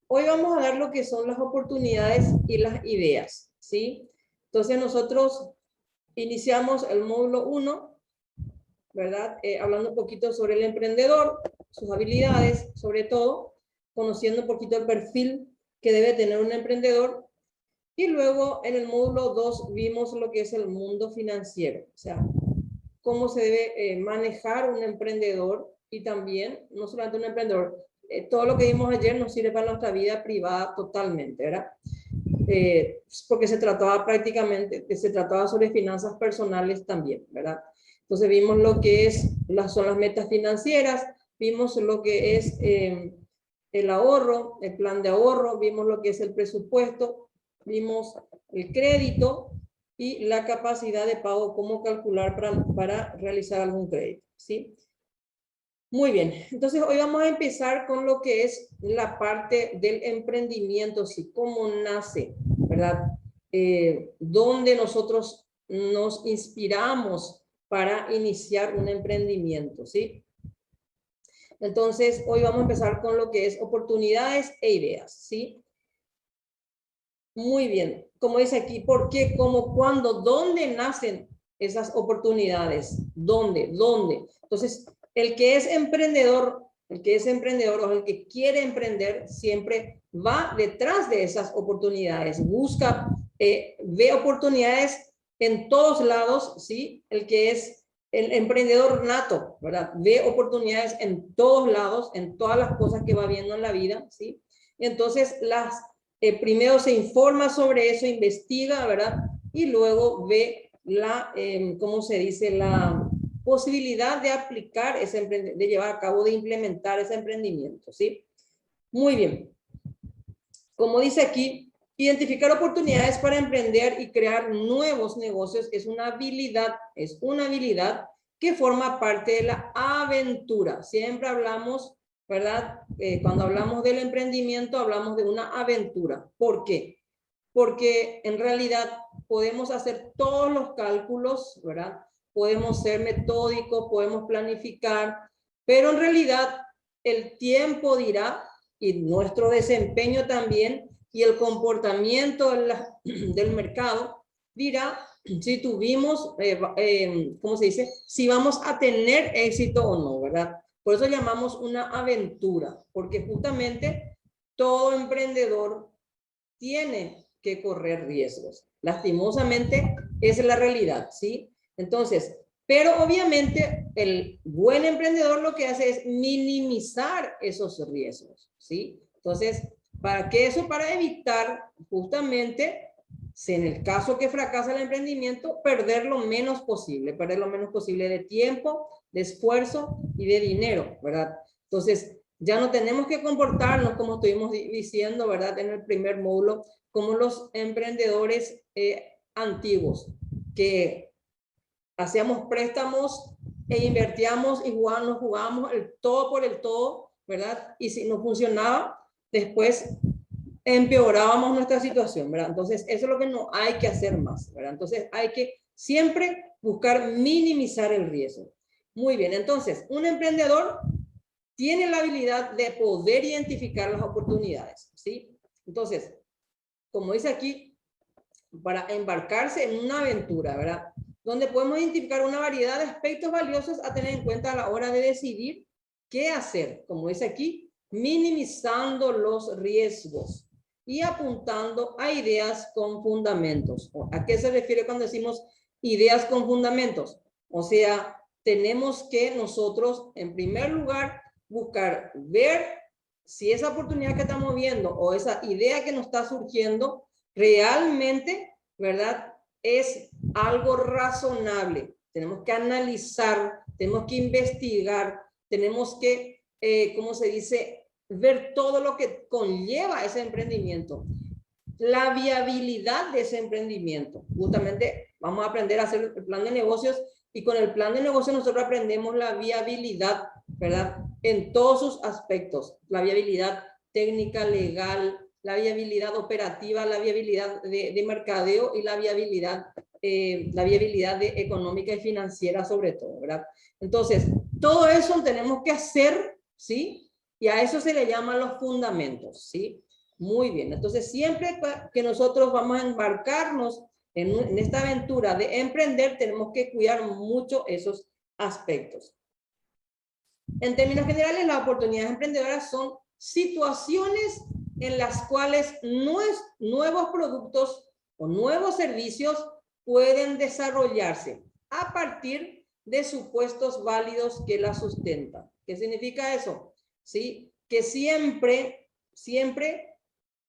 hoy vamos a ver lo que son las oportunidades y las ideas, ¿sí? Entonces nosotros iniciamos el módulo 1, ¿verdad? Hablando un poquito sobre el emprendedor, sus habilidades, sobre todo, conociendo un poquito el perfil que debe tener un emprendedor. Y luego en el módulo 2 vimos lo que es el mundo financiero, o sea, cómo se debe manejar un emprendedor y también, no solamente un emprendedor, todo lo que vimos ayer nos sirve para nuestra vida privada totalmente, ¿verdad? Porque se trataba prácticamente, se trataba sobre finanzas personales también, ¿verdad? Entonces vimos lo que son las metas financieras, vimos lo que es el ahorro, el plan de ahorro, vimos lo que es el presupuesto, vimos el crédito y la capacidad de pago, cómo calcular para realizar algún crédito, ¿sí? Muy bien, entonces hoy vamos a empezar con lo que es la parte del emprendimiento, ¿sí? Cómo nace, ¿verdad? Dónde nosotros nos inspiramos para iniciar un emprendimiento, ¿sí? Entonces hoy vamos a empezar con lo que es oportunidades e ideas, ¿sí? Muy bien, como dice aquí, ¿por qué, cómo, cuándo, dónde nacen esas oportunidades? ¿Dónde? Entonces, el que es emprendedor o el que quiere emprender siempre va detrás de esas oportunidades, busca, ve oportunidades en todos lados, ¿sí? El que es el emprendedor nato, ¿verdad? Ve oportunidades en todos lados, en todas las cosas que va viendo en la vida, ¿sí? Entonces, primero se informa sobre eso, investiga, ¿verdad? Y luego ve ¿cómo se dice? La posibilidad de aplicar de llevar a cabo, de implementar ese emprendimiento, ¿sí? Muy bien. Como dice aquí, identificar oportunidades para emprender y crear nuevos negocios es una habilidad que forma parte de la aventura. Siempre hablamos, ¿verdad? Cuando hablamos del emprendimiento, hablamos de una aventura. ¿Por qué? Porque en realidad podemos hacer todos los cálculos, ¿verdad? Podemos ser metódicos, podemos planificar, pero en realidad el tiempo dirá, y nuestro desempeño también, y el comportamiento del mercado dirá si tuvimos, ¿cómo se dice? Si vamos a tener éxito o no, ¿verdad? Por eso llamamos una aventura, porque justamente todo emprendedor tiene que correr riesgos. Lastimosamente, esa es la realidad, ¿sí? Entonces, pero obviamente el buen emprendedor lo que hace es minimizar esos riesgos, ¿sí? Entonces, ¿para qué eso? Para evitar justamente, si en el caso que fracasa el emprendimiento, perder lo menos posible de tiempo, de esfuerzo y de dinero, ¿verdad? Entonces, ya no tenemos que comportarnos como estuvimos diciendo, ¿verdad? En el primer módulo, como los emprendedores antiguos, que hacíamos préstamos e invertíamos y nos jugábamos el todo por el todo, ¿verdad? Y si no funcionaba, después empeorábamos nuestra situación, ¿verdad? Entonces, eso es lo que no hay que hacer más, ¿verdad? Entonces, hay que siempre buscar minimizar el riesgo. Muy bien, entonces, un emprendedor tiene la habilidad de poder identificar las oportunidades, ¿sí? Entonces, como dice aquí, para embarcarse en una aventura, ¿verdad? Donde podemos identificar una variedad de aspectos valiosos a tener en cuenta a la hora de decidir qué hacer, como dice aquí, minimizando los riesgos y apuntando a ideas con fundamentos. ¿A qué se refiere cuando decimos ideas con fundamentos? O sea, tenemos que nosotros, en primer lugar, buscar ver si esa oportunidad que estamos viendo o esa idea que nos está surgiendo realmente, ¿verdad? Es algo razonable. Tenemos que analizar, tenemos que investigar, tenemos que, ¿cómo se dice? Ver todo lo que conlleva ese emprendimiento. La viabilidad de ese emprendimiento. Justamente vamos a aprender a hacer el plan de negocios y con el plan de negocios nosotros aprendemos la viabilidad, ¿verdad? En todos sus aspectos. La viabilidad técnica, legal, la viabilidad operativa, la viabilidad de mercadeo y la viabilidad económica y financiera sobre todo, ¿verdad? Entonces, todo eso tenemos que hacer, ¿sí? Y a eso se le llaman los fundamentos, ¿sí? Muy bien. Entonces, siempre que nosotros vamos a embarcarnos en esta aventura de emprender, tenemos que cuidar mucho esos aspectos. En términos generales, las oportunidades emprendedoras son situaciones en las cuales nuevos productos o nuevos servicios pueden desarrollarse a partir de supuestos válidos que la sustentan. ¿Qué significa eso? ¿Sí? Que siempre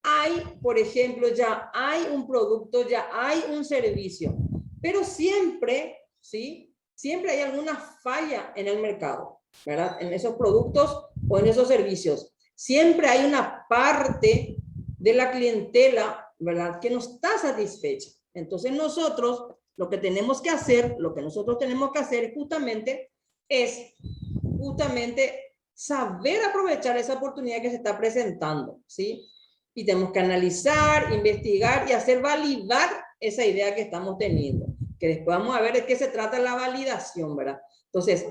hay, por ejemplo, ya hay un producto, ya hay un servicio, pero siempre, ¿sí? Siempre hay alguna falla en el mercado, ¿verdad? En esos productos o en esos servicios. Siempre hay una parte de la clientela, ¿verdad?, que no está satisfecha. Entonces nosotros, lo que nosotros tenemos que hacer es saber aprovechar esa oportunidad que se está presentando, ¿sí? Y tenemos que analizar, investigar y hacer validar esa idea que estamos teniendo. Que después vamos a ver de qué se trata la validación, ¿verdad? Entonces,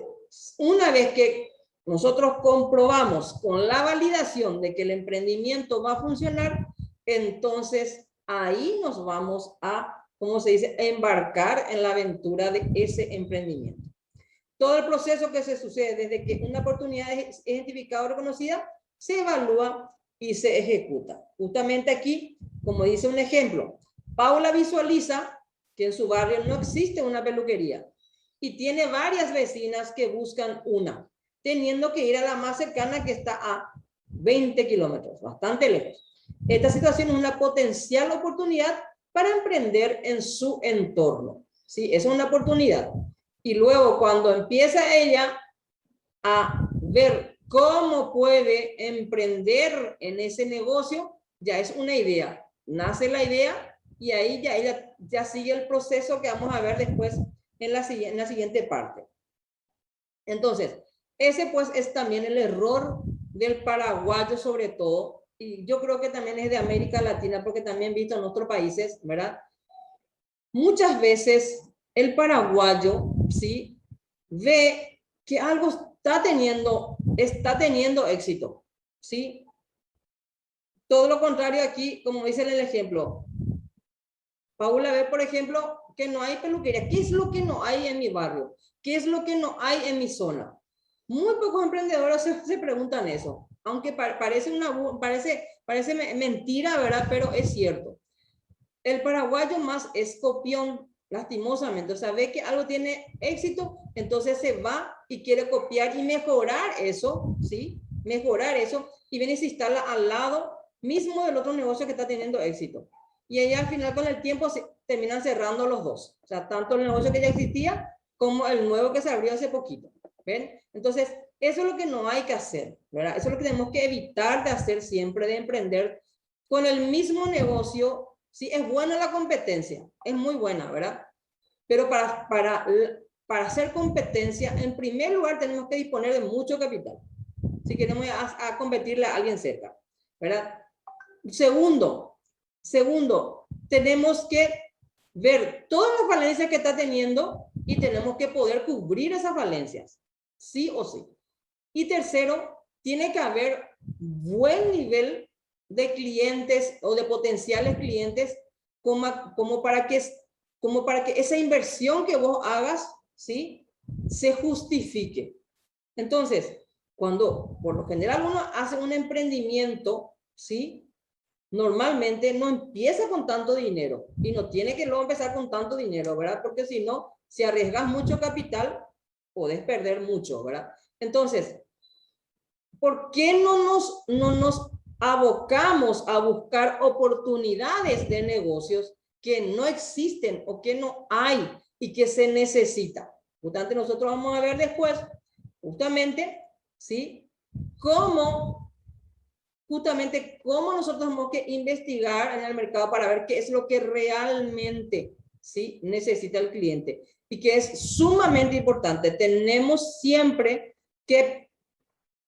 una vez que nosotros comprobamos con la validación de que el emprendimiento va a funcionar, entonces ahí nos vamos a, ¿cómo se dice?, embarcar en la aventura de ese emprendimiento. Todo el proceso que se sucede desde que una oportunidad es identificada o reconocida, se evalúa y se ejecuta. Justamente aquí, como dice un ejemplo, Paula visualiza que en su barrio no existe una peluquería y tiene varias vecinas que buscan una, teniendo que ir a la más cercana que está a 20 kilómetros, bastante lejos. Esta situación es una potencial oportunidad para emprender en su entorno. ¿Sí? Es una oportunidad. Y luego cuando empieza ella a ver cómo puede emprender en ese negocio, ya es una idea. Nace la idea y ahí ya ella ya sigue el proceso que vamos a ver después en la siguiente parte. Entonces, ese pues es también el error del paraguayo sobre todo, y yo creo que también es de América Latina, porque también visto en otros países, ¿verdad? Muchas veces el paraguayo, ¿sí?, ve que algo está teniendo éxito, ¿sí? Todo lo contrario aquí, como dice en el ejemplo. Paula ve, por ejemplo, que no hay peluquería. ¿Qué es lo que no hay en mi barrio? ¿Qué es lo que no hay en mi zona? Muy pocos emprendedores se preguntan eso, aunque parece mentira, ¿verdad? Pero es cierto. El paraguayo más es copión, lastimosamente. O sea, ve que algo tiene éxito, entonces se va y quiere copiar y mejorar eso, ¿sí? Mejorar eso y viene y se instala al lado mismo del otro negocio que está teniendo éxito. Y allá al final con el tiempo se terminan cerrando los dos. O sea, tanto el negocio que ya existía como el nuevo que se abrió hace poquito. ¿Ven? Entonces, eso es lo que no hay que hacer, ¿verdad? Eso es lo que tenemos que evitar de hacer siempre, de emprender con el mismo negocio. Sí, es buena la competencia, es muy buena, ¿verdad? Pero para hacer competencia, en primer lugar tenemos que disponer de mucho capital, si queremos a competirle a alguien cerca, ¿verdad? Segundo, tenemos que ver todas las falencias que está teniendo y tenemos que poder cubrir esas falencias, sí o sí. Y tercero, tiene que haber buen nivel de clientes o de potenciales clientes como para que esa inversión que vos hagas, ¿sí?, se justifique. Entonces, cuando por lo general uno hace un emprendimiento, ¿sí?, normalmente no empieza con tanto dinero y no tiene que luego empezar con tanto dinero, ¿verdad? Porque si no, si arriesgas mucho capital, podés perder mucho, ¿verdad? Entonces, ¿por qué no nos abocamos a buscar oportunidades de negocios que no existen o que no hay y que se necesita? Justamente nosotros vamos a ver después, justamente, ¿sí?, cómo nosotros tenemos que investigar en el mercado para ver qué es lo que realmente, ¿sí?, necesita el cliente. Y que es sumamente importante. Tenemos siempre que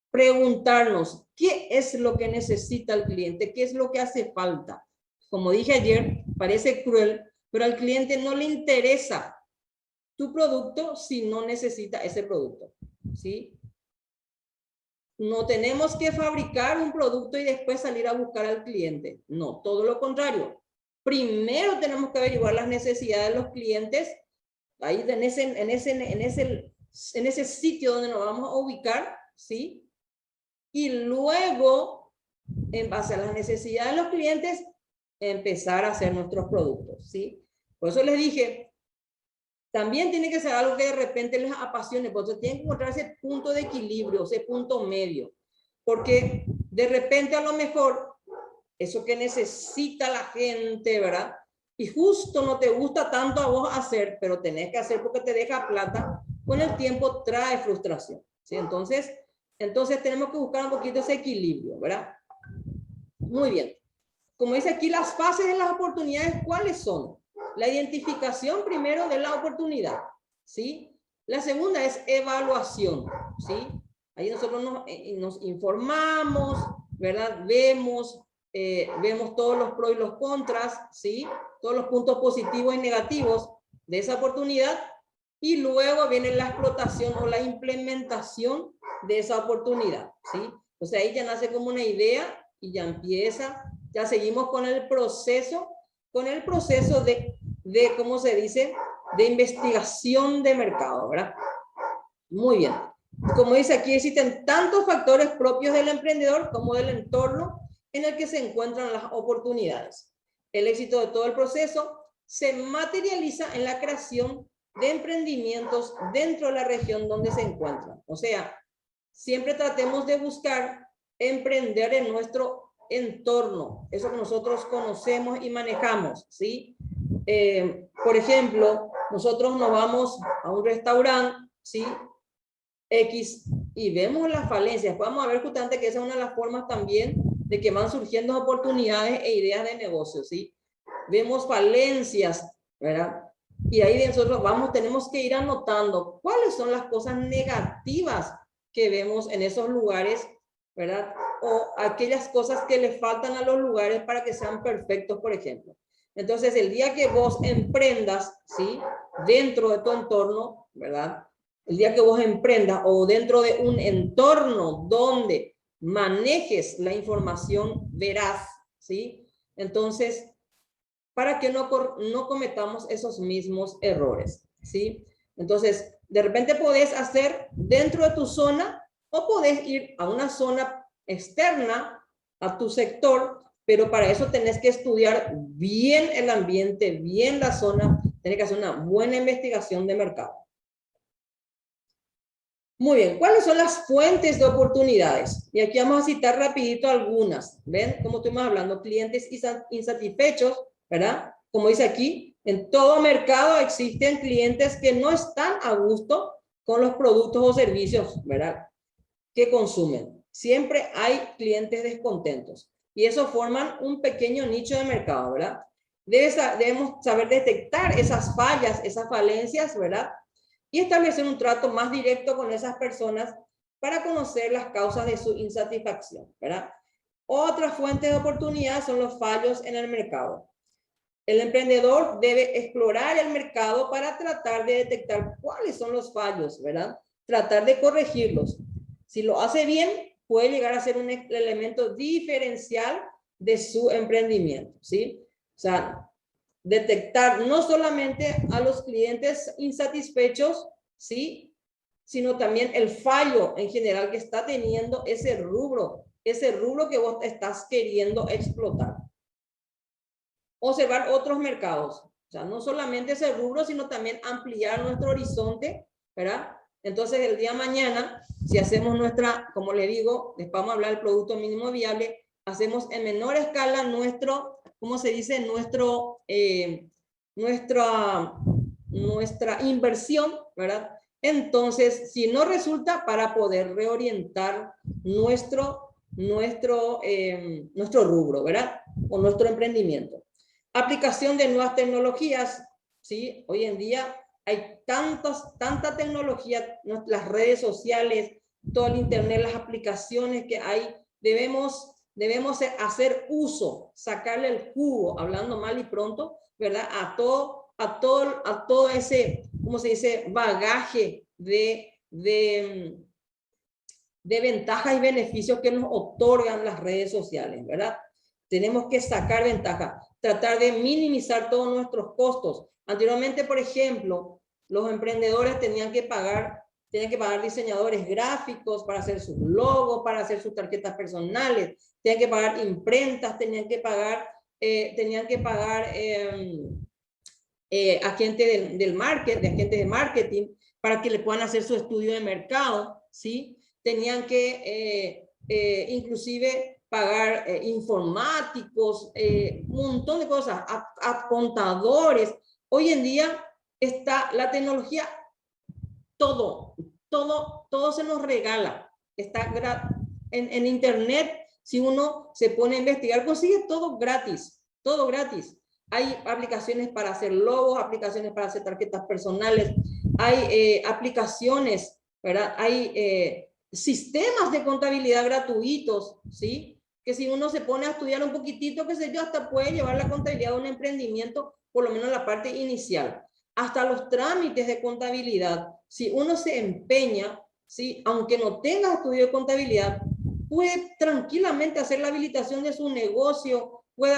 preguntarnos qué es lo que necesita el cliente, qué es lo que hace falta. Como dije ayer, parece cruel, pero al cliente no le interesa tu producto si no necesita ese producto, ¿sí? no tenemos que fabricar un producto y después salir a buscar al cliente. No, todo lo contrario. Primero tenemos que averiguar las necesidades de los clientes, ahí en ese sitio donde nos vamos a ubicar, ¿sí? Y luego, en base a las necesidades de los clientes, empezar a hacer nuestros productos, ¿sí? Por eso les dije, también tiene que ser algo que de repente les apasione, porque tienen que encontrar ese punto de equilibrio, ese punto medio, porque de repente a lo mejor eso que necesita la gente, ¿verdad? Y justo no te gusta tanto a vos hacer, pero tenés que hacer porque te deja plata, con el tiempo trae frustración, ¿sí? Entonces tenemos que buscar un poquito ese equilibrio, ¿verdad? Muy bien. Como dice aquí, las fases de las oportunidades, ¿cuáles son? La identificación primero de la oportunidad, ¿sí? La segunda es evaluación, ¿sí? Ahí nosotros nos informamos, ¿verdad? Vemos todos los pros y los contras, ¿sí? Todos los puntos positivos y negativos de esa oportunidad, y luego viene la explotación o la implementación de esa oportunidad, ¿sí? Entonces ahí ya nace como una idea y ya empieza, ya seguimos con el proceso de ¿cómo se dice? De investigación de mercado, ¿verdad? Muy bien. Como dice aquí, existen tantos factores propios del emprendedor como del entorno en el que se encuentran las oportunidades. El éxito de todo el proceso se materializa en la creación de emprendimientos dentro de la región donde se encuentran. O sea, siempre tratemos de buscar emprender en nuestro entorno, eso que nosotros conocemos y manejamos, ¿sí? Por ejemplo, nosotros nos vamos a un restaurante, ¿sí? X, y vemos las falencias. Vamos a ver justamente que esa es una de las formas también de que van surgiendo oportunidades e ideas de negocio, ¿sí? Vemos falencias, ¿verdad? Y ahí de nosotros tenemos que ir anotando cuáles son las cosas negativas que vemos en esos lugares, ¿verdad? O aquellas cosas que le faltan a los lugares para que sean perfectos, por ejemplo. Entonces, el día que vos emprendas, ¿sí? Dentro de tu entorno, ¿verdad? El día que vos emprendas o dentro de un entorno donde manejes la información veraz, ¿sí? Entonces, para que no cometamos esos mismos errores, ¿sí? Entonces, de repente podés hacer dentro de tu zona o podés ir a una zona externa a tu sector, pero para eso tenés que estudiar bien el ambiente, bien la zona, tenés que hacer una buena investigación de mercado. Muy bien, ¿cuáles son las fuentes de oportunidades? Y aquí vamos a citar rapidito algunas. ¿Ven? Como estuvimos hablando, clientes insatisfechos, ¿verdad? Como dice aquí, en todo mercado existen clientes que no están a gusto con los productos o servicios, ¿verdad? Que consumen. Siempre hay clientes descontentos. Y eso forman un pequeño nicho de mercado, ¿verdad? Debemos saber detectar esas fallas, esas falencias, ¿verdad? Y establecer un trato más directo con esas personas para conocer las causas de su insatisfacción, ¿verdad? Otra fuente de oportunidad son los fallos en el mercado. El emprendedor debe explorar el mercado para tratar de detectar cuáles son los fallos, ¿verdad? Tratar de corregirlos. Si lo hace bien, puede llegar a ser un elemento diferencial de su emprendimiento, ¿sí? O sea, detectar no solamente a los clientes insatisfechos, ¿sí? Sino también el fallo en general que está teniendo ese rubro que vos estás queriendo explotar. Observar otros mercados, o sea, no solamente ese rubro, sino también ampliar nuestro horizonte, ¿verdad? Entonces, el día de mañana, si hacemos como le digo, les vamos a hablar del producto mínimo viable, hacemos en menor escala nuestro, ¿cómo se dice? Nuestra inversión, ¿verdad? Entonces, si no resulta, para poder reorientar nuestro rubro, ¿verdad? O nuestro emprendimiento. Aplicación de nuevas tecnologías, ¿sí? Hoy en día hay tanta tecnología, las redes sociales, todo el internet, las aplicaciones que hay, debemos hacer uso, sacarle el jugo, hablando mal y pronto, ¿verdad? A todo ese, ¿cómo se dice? Bagaje de de ventajas y beneficios que nos otorgan las redes sociales, ¿verdad? Tenemos que sacar ventaja, tratar de minimizar todos nuestros costos. Anteriormente, por ejemplo, los emprendedores tenían que pagar diseñadores gráficos para hacer sus logos, para hacer sus tarjetas personales, tenían que pagar imprentas, tenían que pagar agentes de marketing para que le puedan hacer su estudio de mercado, ¿sí? Tenían que inclusive pagar informáticos, un montón de cosas, a contadores. Hoy en día está la tecnología, todo se nos regala. Está en internet, si uno se pone a investigar, consigue todo gratis, todo gratis. Hay aplicaciones para hacer logos, aplicaciones para hacer tarjetas personales, hay aplicaciones, ¿verdad? Hay sistemas de contabilidad gratuitos, ¿sí? Que si uno se pone a estudiar un poquitito, qué sé yo, hasta puede llevar la contabilidad de un emprendimiento, por lo menos la parte inicial. Hasta los trámites de contabilidad, si uno se empeña, ¿sí? Aunque no tenga estudio de contabilidad, puede tranquilamente hacer la habilitación de su negocio, puede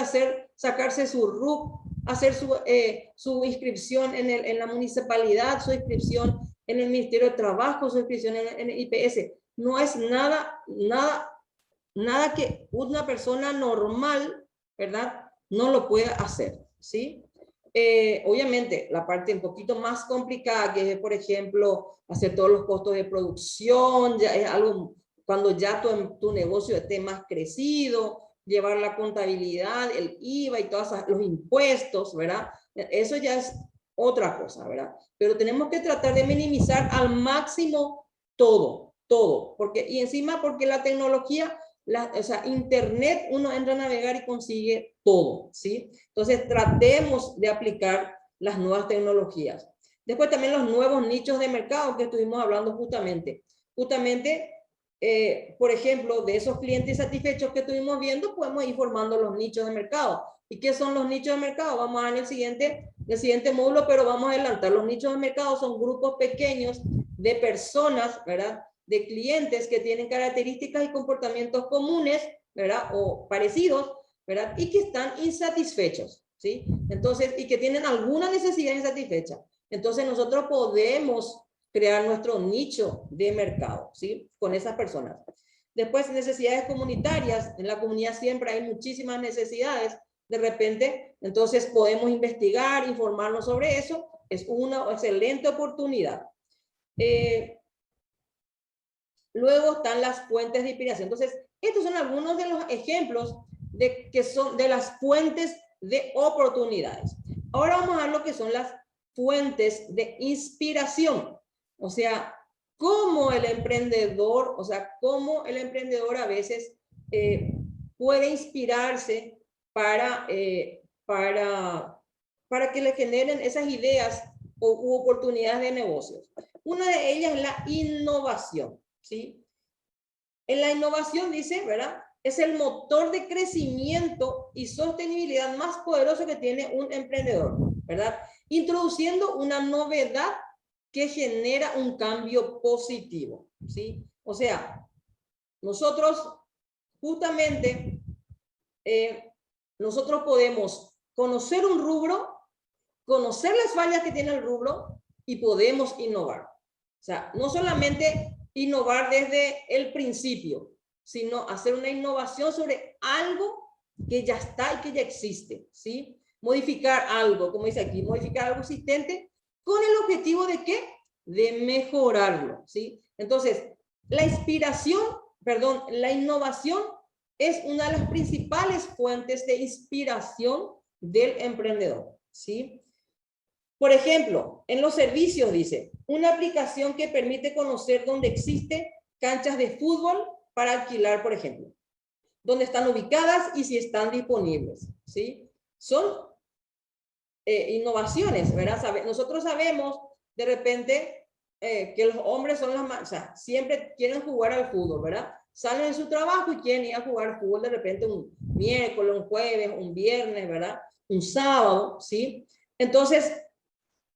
sacarse su RUC, hacer su inscripción en la municipalidad, su inscripción en el Ministerio de Trabajo, su inscripción en el IPS. No es nada que una persona normal, ¿verdad? No lo pueda hacer, ¿sí? Obviamente, la parte un poquito más complicada, que es, por ejemplo, hacer todos los costos de producción, ya es algo cuando ya tu negocio esté más crecido, llevar la contabilidad, el IVA y todos los impuestos, ¿verdad? Eso ya es otra cosa, ¿verdad? Pero tenemos que tratar de minimizar al máximo todo, porque, y encima porque la tecnología, o sea, internet, uno entra a navegar y consigue todo, ¿sí? Entonces tratemos de aplicar las nuevas tecnologías. Después también los nuevos nichos de mercado que estuvimos hablando justamente, por ejemplo, de esos clientes satisfechos que estuvimos viendo, podemos ir formando los nichos de mercado. ¿Y qué son los nichos de mercado? Vamos a ver en el siguiente módulo, pero vamos a adelantar. Los nichos de mercado son grupos pequeños de personas, ¿verdad? De clientes que tienen características y comportamientos comunes, ¿verdad? O parecidos, ¿verdad? Y que están insatisfechos, ¿sí? Entonces, y que tienen alguna necesidad insatisfecha. Entonces, nosotros podemos crear nuestro nicho de mercado, ¿sí? Con esas personas. Después, necesidades comunitarias. En la comunidad siempre hay muchísimas necesidades. De repente, entonces podemos investigar, informarnos sobre eso. Es una excelente oportunidad. Luego están las fuentes de inspiración. Entonces, estos son algunos de los ejemplos que son de las fuentes de oportunidades. Ahora vamos a ver lo que son las fuentes de inspiración. O sea, cómo el emprendedor a veces puede inspirarse para que le generen esas ideas u oportunidades de negocios. Una de ellas es la innovación, ¿sí? En la innovación dice, ¿verdad? Es el motor de crecimiento y sostenibilidad más poderoso que tiene un emprendedor, ¿verdad? Introduciendo una novedad que genera un cambio positivo, ¿sí? O sea, nosotros justamente, nosotros podemos conocer un rubro, conocer las fallas que tiene el rubro y podemos innovar. O sea, no solamente innovar desde el principio, sino hacer una innovación sobre algo que ya está y que ya existe, ¿sí? Modificar algo, como dice aquí, modificar algo existente con el objetivo de ¿qué? De mejorarlo, ¿sí? Entonces, la innovación es una de las principales fuentes de inspiración del emprendedor, ¿sí? Por ejemplo, en los servicios dice, una aplicación que permite conocer dónde existen canchas de fútbol para alquilar, por ejemplo, dónde están ubicadas y si están disponibles, ¿sí? Son innovaciones, ¿verdad? Nosotros sabemos de repente que los hombres son o sea, siempre quieren jugar al fútbol, ¿verdad? Salen de su trabajo y quieren ir a jugar fútbol de repente un miércoles, un jueves, un viernes, ¿verdad? Un sábado, ¿sí? Entonces,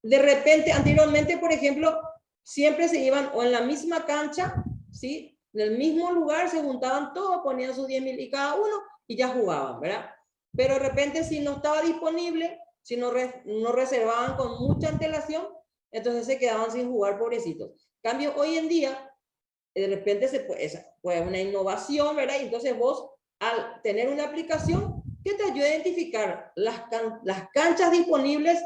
de repente, anteriormente, por ejemplo, siempre se iban o en la misma cancha, ¿sí? En el mismo lugar se juntaban todos, ponían sus 10.000 y cada uno y ya jugaban, ¿verdad? Pero de repente si no estaba disponible, si no reservaban con mucha antelación, entonces se quedaban sin jugar, pobrecitos. En cambio, hoy en día, de repente se puede una innovación, ¿verdad? Y entonces vos, al tener una aplicación que te ayude a identificar las canchas disponibles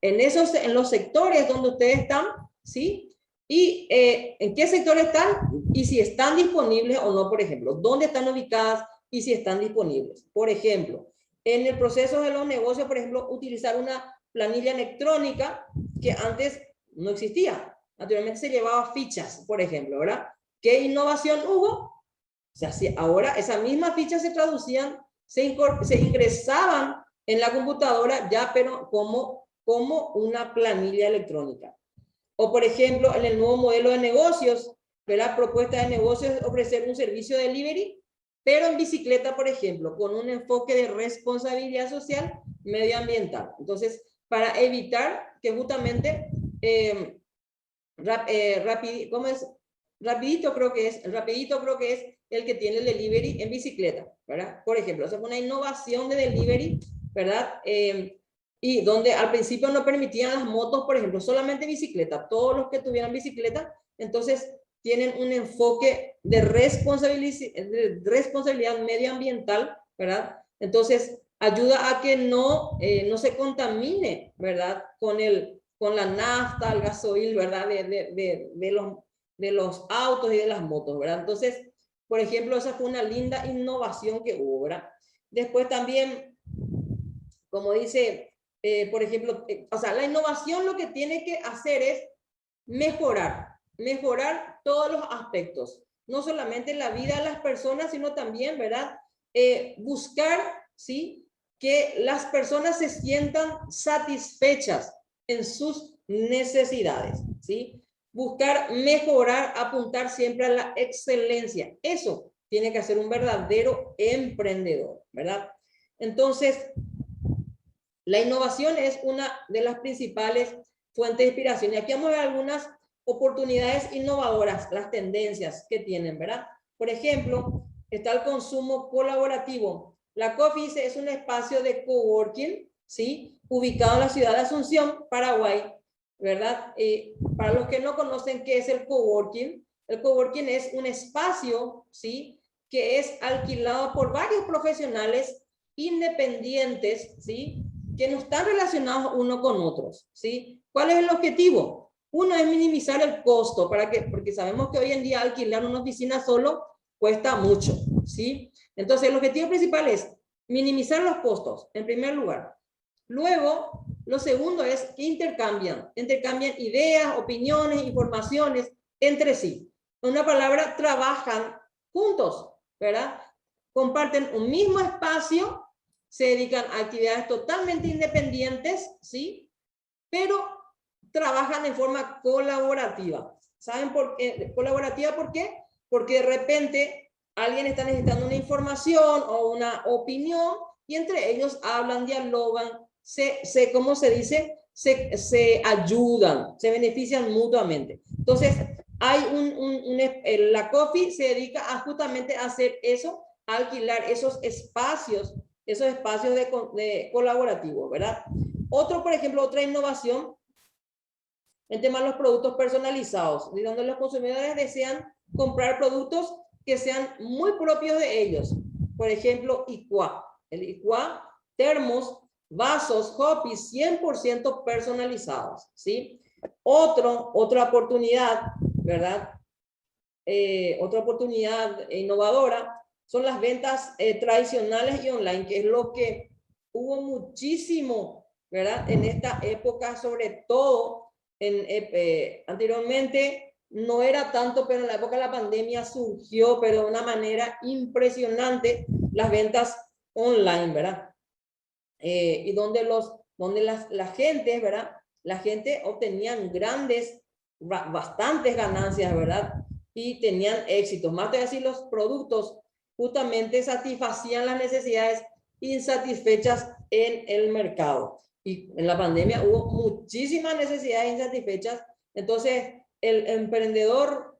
en los sectores donde ustedes están, ¿sí? Y en qué sector están y si están disponibles o no, por ejemplo, dónde están ubicadas y si están disponibles. Por ejemplo, en el proceso de los negocios, por ejemplo, utilizar una planilla electrónica que antes no existía. Naturalmente se llevaba fichas, por ejemplo, ¿verdad? ¿Qué innovación hubo? O sea, si ahora esas mismas fichas se traducían, se ingresaban en la computadora ya, pero como una planilla electrónica. O, por ejemplo, en el nuevo modelo de negocios, la propuesta de negocios es ofrecer un servicio de delivery, pero en bicicleta, por ejemplo, con un enfoque de responsabilidad social medioambiental. Entonces, para evitar que justamente Rapidito creo que es el que tiene el delivery en bicicleta, ¿verdad? Por ejemplo, esa fue una innovación de delivery, ¿verdad? Y donde al principio no permitían las motos, por ejemplo, solamente bicicleta. Todos los que tuvieran bicicleta, entonces tienen un enfoque de responsabilidad medioambiental, ¿verdad? Entonces ayuda a que no se contamine, ¿verdad? Con la nafta, el gasoil, ¿verdad? De los autos y de las motos, ¿verdad? Entonces, por ejemplo, esa fue una linda innovación que hubo, ¿verdad? Después también, como dice, por ejemplo, o sea, la innovación lo que tiene que hacer es mejorar todos los aspectos, no solamente la vida de las personas, sino también, ¿verdad? Buscar, ¿sí? Que las personas se sientan satisfechas en sus necesidades, ¿sí? Buscar mejorar, apuntar siempre a la excelencia. Eso tiene que hacer un verdadero emprendedor, ¿verdad? Entonces, la innovación es una de las principales fuentes de inspiración. Y aquí vamos a ver algunas oportunidades innovadoras, las tendencias que tienen, ¿verdad? Por ejemplo, está el consumo colaborativo. La Coffee es un espacio de coworking, ¿sí? Ubicado en la ciudad de Asunción, Paraguay, ¿verdad? Para los que no conocen qué es el coworking es un espacio, ¿sí? Que es alquilado por varios profesionales independientes, ¿sí? Que no están relacionados uno con otros, ¿sí? ¿Cuál es el objetivo? Uno es minimizar el costo, porque sabemos que hoy en día alquilar una oficina solo cuesta mucho, ¿sí? Entonces el objetivo principal es minimizar los costos, en primer lugar. Luego, lo segundo es que intercambian ideas, opiniones, informaciones entre sí. En una palabra, trabajan juntos, ¿verdad? Comparten un mismo espacio, se dedican a actividades totalmente independientes, ¿sí? Pero trabajan de forma colaborativa. ¿Saben por qué? ¿Colaborativa por qué? Porque de repente alguien está necesitando una información o una opinión y entre ellos hablan, dialogan, ¿cómo se dice? Se ayudan, se benefician mutuamente. Entonces, hay la Coffee se dedica a justamente a hacer eso, a alquilar esos espacios de colaborativos, ¿verdad? Por ejemplo, otra innovación en tema de los productos personalizados, donde los consumidores desean comprar productos que sean muy propios de ellos. Por ejemplo, IQA. El IQA, termos, vasos, hopis, 100% personalizados, ¿sí? Otra oportunidad, ¿verdad? Otra oportunidad innovadora son las ventas tradicionales y online, que es lo que hubo muchísimo, ¿verdad? En esta época, sobre todo, anteriormente no era tanto, pero en la época de la pandemia surgió, pero de una manera impresionante, las ventas online, ¿verdad? Y donde la gente, ¿verdad? La gente obtenían bastantes ganancias, ¿verdad? Y tenían éxitos. Más de decir, los productos justamente satisfacían las necesidades insatisfechas en el mercado. Y en la pandemia hubo muchísimas necesidades insatisfechas. Entonces, el emprendedor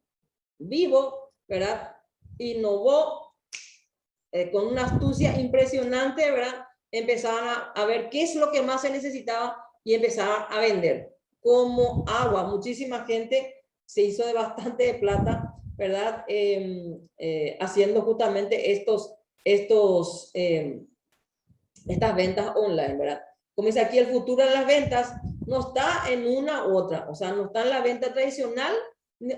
vivo ¿verdad? Innovó con una astucia impresionante, ¿verdad? Empezaban a ver qué es lo que más se necesitaba y empezaban a vender como agua. Muchísima gente se hizo de bastante plata, ¿verdad? Haciendo justamente estas ventas online, ¿verdad? Como dice aquí, el futuro de las ventas no está en una u otra, o sea, no está en la venta tradicional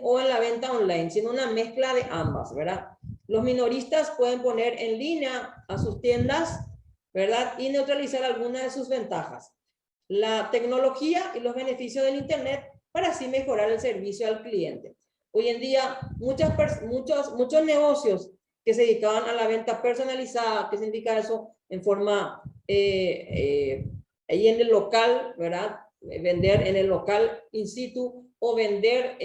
o en la venta online, sino una mezcla de ambas, ¿verdad? Los minoristas pueden poner en línea a sus tiendas, ¿verdad? Y neutralizar algunas de sus ventajas. La tecnología y los beneficios del Internet para así mejorar el servicio al cliente. Hoy en día, muchos negocios que se dedicaban a la venta personalizada, que significa eso en forma ahí en el local, ¿verdad? Vender en el local in situ o vender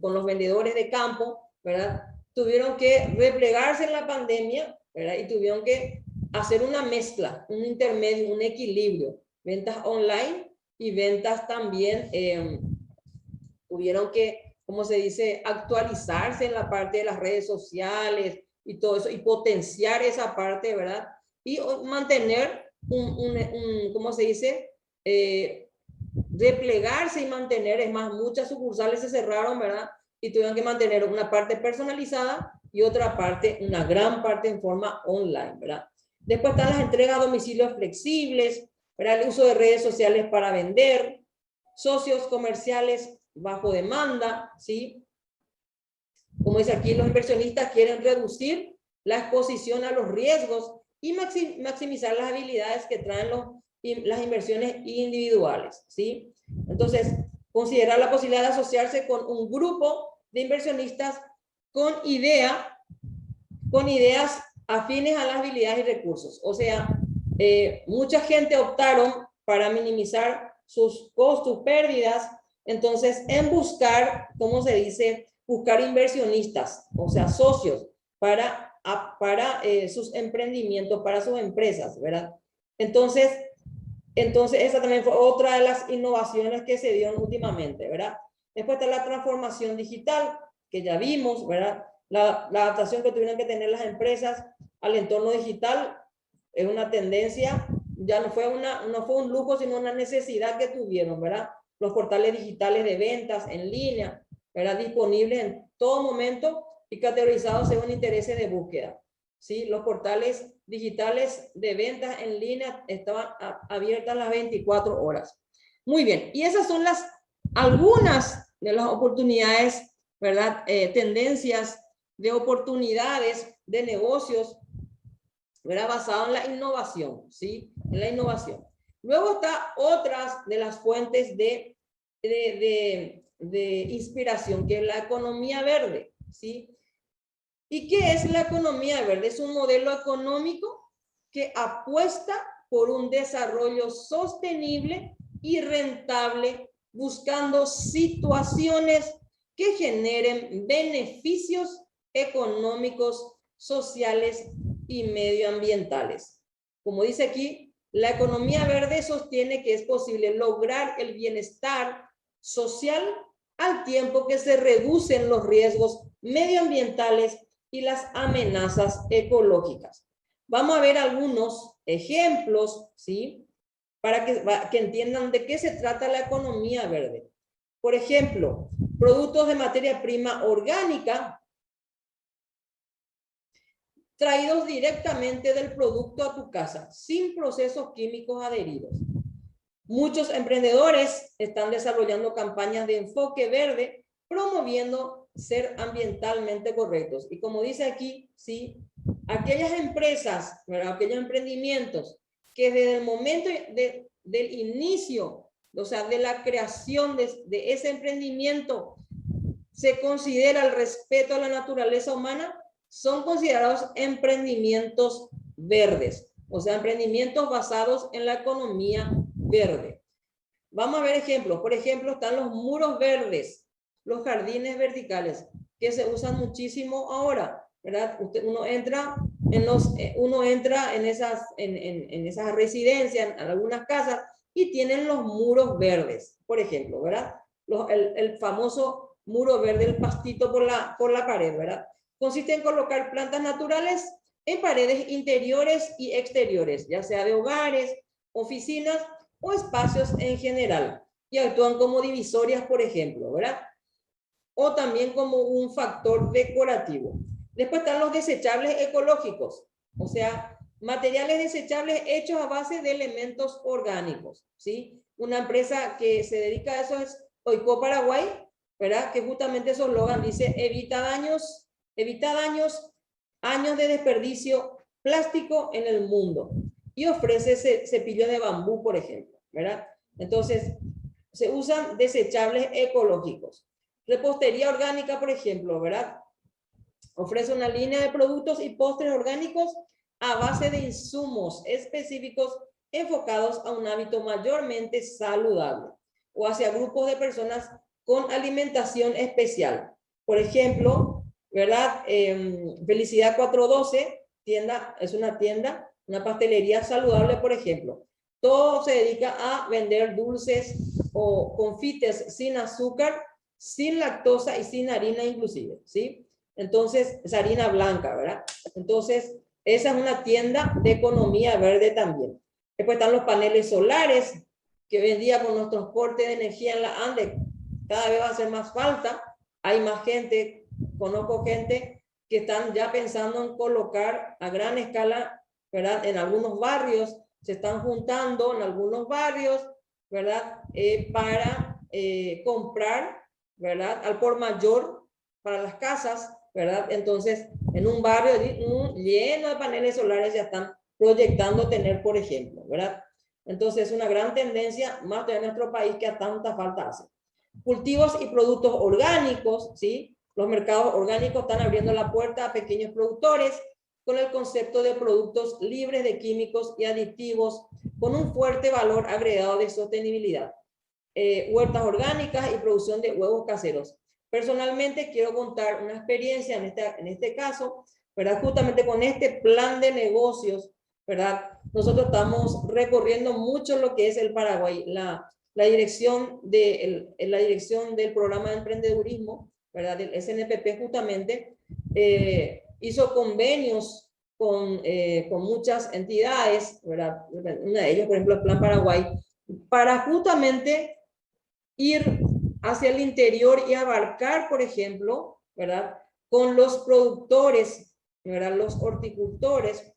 con los vendedores de campo, ¿verdad? Tuvieron que replegarse en la pandemia, ¿verdad? Y tuvieron que hacer una mezcla, un intermedio, un equilibrio, ventas online y ventas también tuvieron que, como se dice, actualizarse en la parte de las redes sociales y todo eso, y potenciar esa parte, ¿verdad? Y mantener ¿cómo se dice? Replegarse y mantener, es más, muchas sucursales se cerraron, ¿verdad? Y tuvieron que mantener una parte personalizada y otra parte, una gran parte en forma online, ¿verdad? Después están las entregas a domicilios flexibles, ¿verdad? El uso de redes sociales para vender, socios comerciales bajo demanda, ¿sí? Como dice aquí, los inversionistas quieren reducir la exposición a los riesgos y maximizar las habilidades que traen las inversiones individuales, ¿sí? Entonces, considerar la posibilidad de asociarse con un grupo de inversionistas con ideas afines a las habilidades y recursos. O sea, mucha gente optaron para minimizar sus costos, pérdidas, entonces en buscar, ¿cómo se dice? Buscar inversionistas, o sea, socios para sus emprendimientos, para sus empresas, ¿verdad? Entonces, esa también fue otra de las innovaciones que se dieron últimamente, ¿verdad? Después está la transformación digital, que ya vimos, ¿verdad? La adaptación que tuvieron que tener las empresas al entorno digital es una tendencia, ya no fue un lujo, sino una necesidad que tuvieron, ¿verdad? Los portales digitales de ventas en línea, ¿verdad? Disponibles en todo momento y categorizados según intereses de búsqueda. ¿Sí? Los portales digitales de ventas en línea estaban abiertas las 24 horas. Muy bien, y esas son algunas de las oportunidades, ¿verdad? Tendencias de oportunidades de negocios, ¿verdad? Basado en la innovación, ¿sí? En la innovación. Luego está otras de las fuentes de inspiración, que es la economía verde, ¿sí? ¿Y qué es la economía verde? Es un modelo económico que apuesta por un desarrollo sostenible y rentable, buscando situaciones que generen beneficios económicos, sociales y medioambientales. Como dice aquí, la economía verde sostiene que es posible lograr el bienestar social al tiempo que se reducen los riesgos medioambientales y las amenazas ecológicas. Vamos a ver algunos ejemplos, ¿sí? Para que entiendan de qué se trata la economía verde. Por ejemplo, productos de materia prima orgánica traídos directamente del producto a tu casa, sin procesos químicos adheridos. Muchos emprendedores están desarrollando campañas de enfoque verde, promoviendo ser ambientalmente correctos. Y como dice aquí, sí, aquellas empresas, ¿verdad? Aquellos emprendimientos que desde el momento del inicio, o sea, de la creación de ese emprendimiento, se considera el respeto a la naturaleza humana, son considerados emprendimientos verdes, o sea, emprendimientos basados en la economía verde. Vamos a ver ejemplos. Por ejemplo, están los muros verdes, los jardines verticales, que se usan muchísimo ahora, ¿verdad? Uno entra en esas residencias, en algunas casas, y tienen los muros verdes, por ejemplo, ¿verdad? El famoso muro verde, el pastito por la pared, ¿verdad? Consiste en colocar plantas naturales en paredes interiores y exteriores, ya sea de hogares, oficinas o espacios en general, y actúan como divisorias, por ejemplo, ¿verdad? O también como un factor decorativo. Después están los desechables ecológicos, o sea, materiales desechables hechos a base de elementos orgánicos, ¿sí? Una empresa que se dedica a eso es Oikó Paraguay, ¿verdad? Que justamente su eslogan dice, evita daños, años de desperdicio plástico en el mundo. Y ofrece cepillos de bambú, por ejemplo, ¿verdad? Entonces, se usan desechables ecológicos. Repostería orgánica, por ejemplo, ¿verdad? Ofrece una línea de productos y postres orgánicos a base de insumos específicos enfocados a un hábito mayormente saludable o hacia grupos de personas con alimentación especial. Por ejemplo, ¿verdad? Felicidad 412, es una tienda, una pastelería saludable, por ejemplo. Todo se dedica a vender dulces o confites sin azúcar, sin lactosa y sin harina inclusive, ¿sí? Entonces, es harina blanca, ¿verdad? Entonces, esa es una tienda de economía verde también. Después están los paneles solares, que hoy en día con nuestros cortes de energía en la Ande, cada vez va a hacer más falta. Hay más gente, conozco gente que están ya pensando en colocar a gran escala, ¿verdad? En algunos barrios, se están juntando en algunos barrios, ¿verdad? Para comprar, ¿verdad? Al por mayor para las casas, ¿verdad? Entonces, en un barrio lleno de paneles solares ya están proyectando tener, por ejemplo, ¿verdad? Entonces, es una gran tendencia más de nuestro país que a tanta falta hace. Cultivos y productos orgánicos, ¿sí? Los mercados orgánicos están abriendo la puerta a pequeños productores con el concepto de productos libres de químicos y aditivos con un fuerte valor agregado de sostenibilidad. Huertas orgánicas y producción de huevos caseros. Personalmente quiero contar una experiencia en este caso, ¿verdad? Justamente con este plan de negocios, ¿verdad? Nosotros estamos recorriendo mucho lo que es el Paraguay, la dirección del programa de emprendedurismo, ¿verdad? Del SNPP justamente, hizo convenios con muchas entidades, ¿verdad? Una de ellas, por ejemplo, el Plan Paraguay, para justamente ir hacia el interior y abarcar, por ejemplo, ¿verdad? Con los productores, ¿verdad? Los horticultores,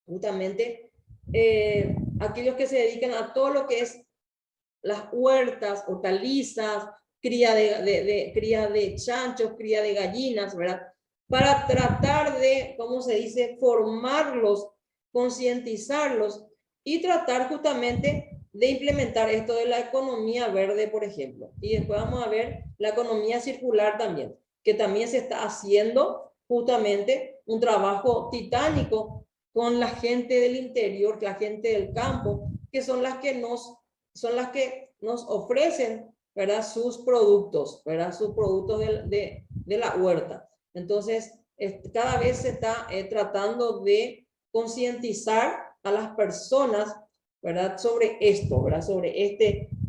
justamente, aquellos que se dedican a todo lo que es las huertas, hortalizas, cría de chanchos, cría de gallinas, ¿verdad? Para tratar de, ¿cómo se dice?, formarlos, concientizarlos y tratar justamente de implementar esto de la economía verde, por ejemplo. Y después vamos a ver la economía circular también, que también se está haciendo justamente un trabajo titánico con la gente del interior, la gente del campo, que son las que nos ofrecen, ¿verdad? Sus productos, ¿verdad? Sus productos de la huerta. Entonces, cada vez se está tratando de concientizar a las personas, ¿verdad? Sobre esto, ¿verdad? Sobre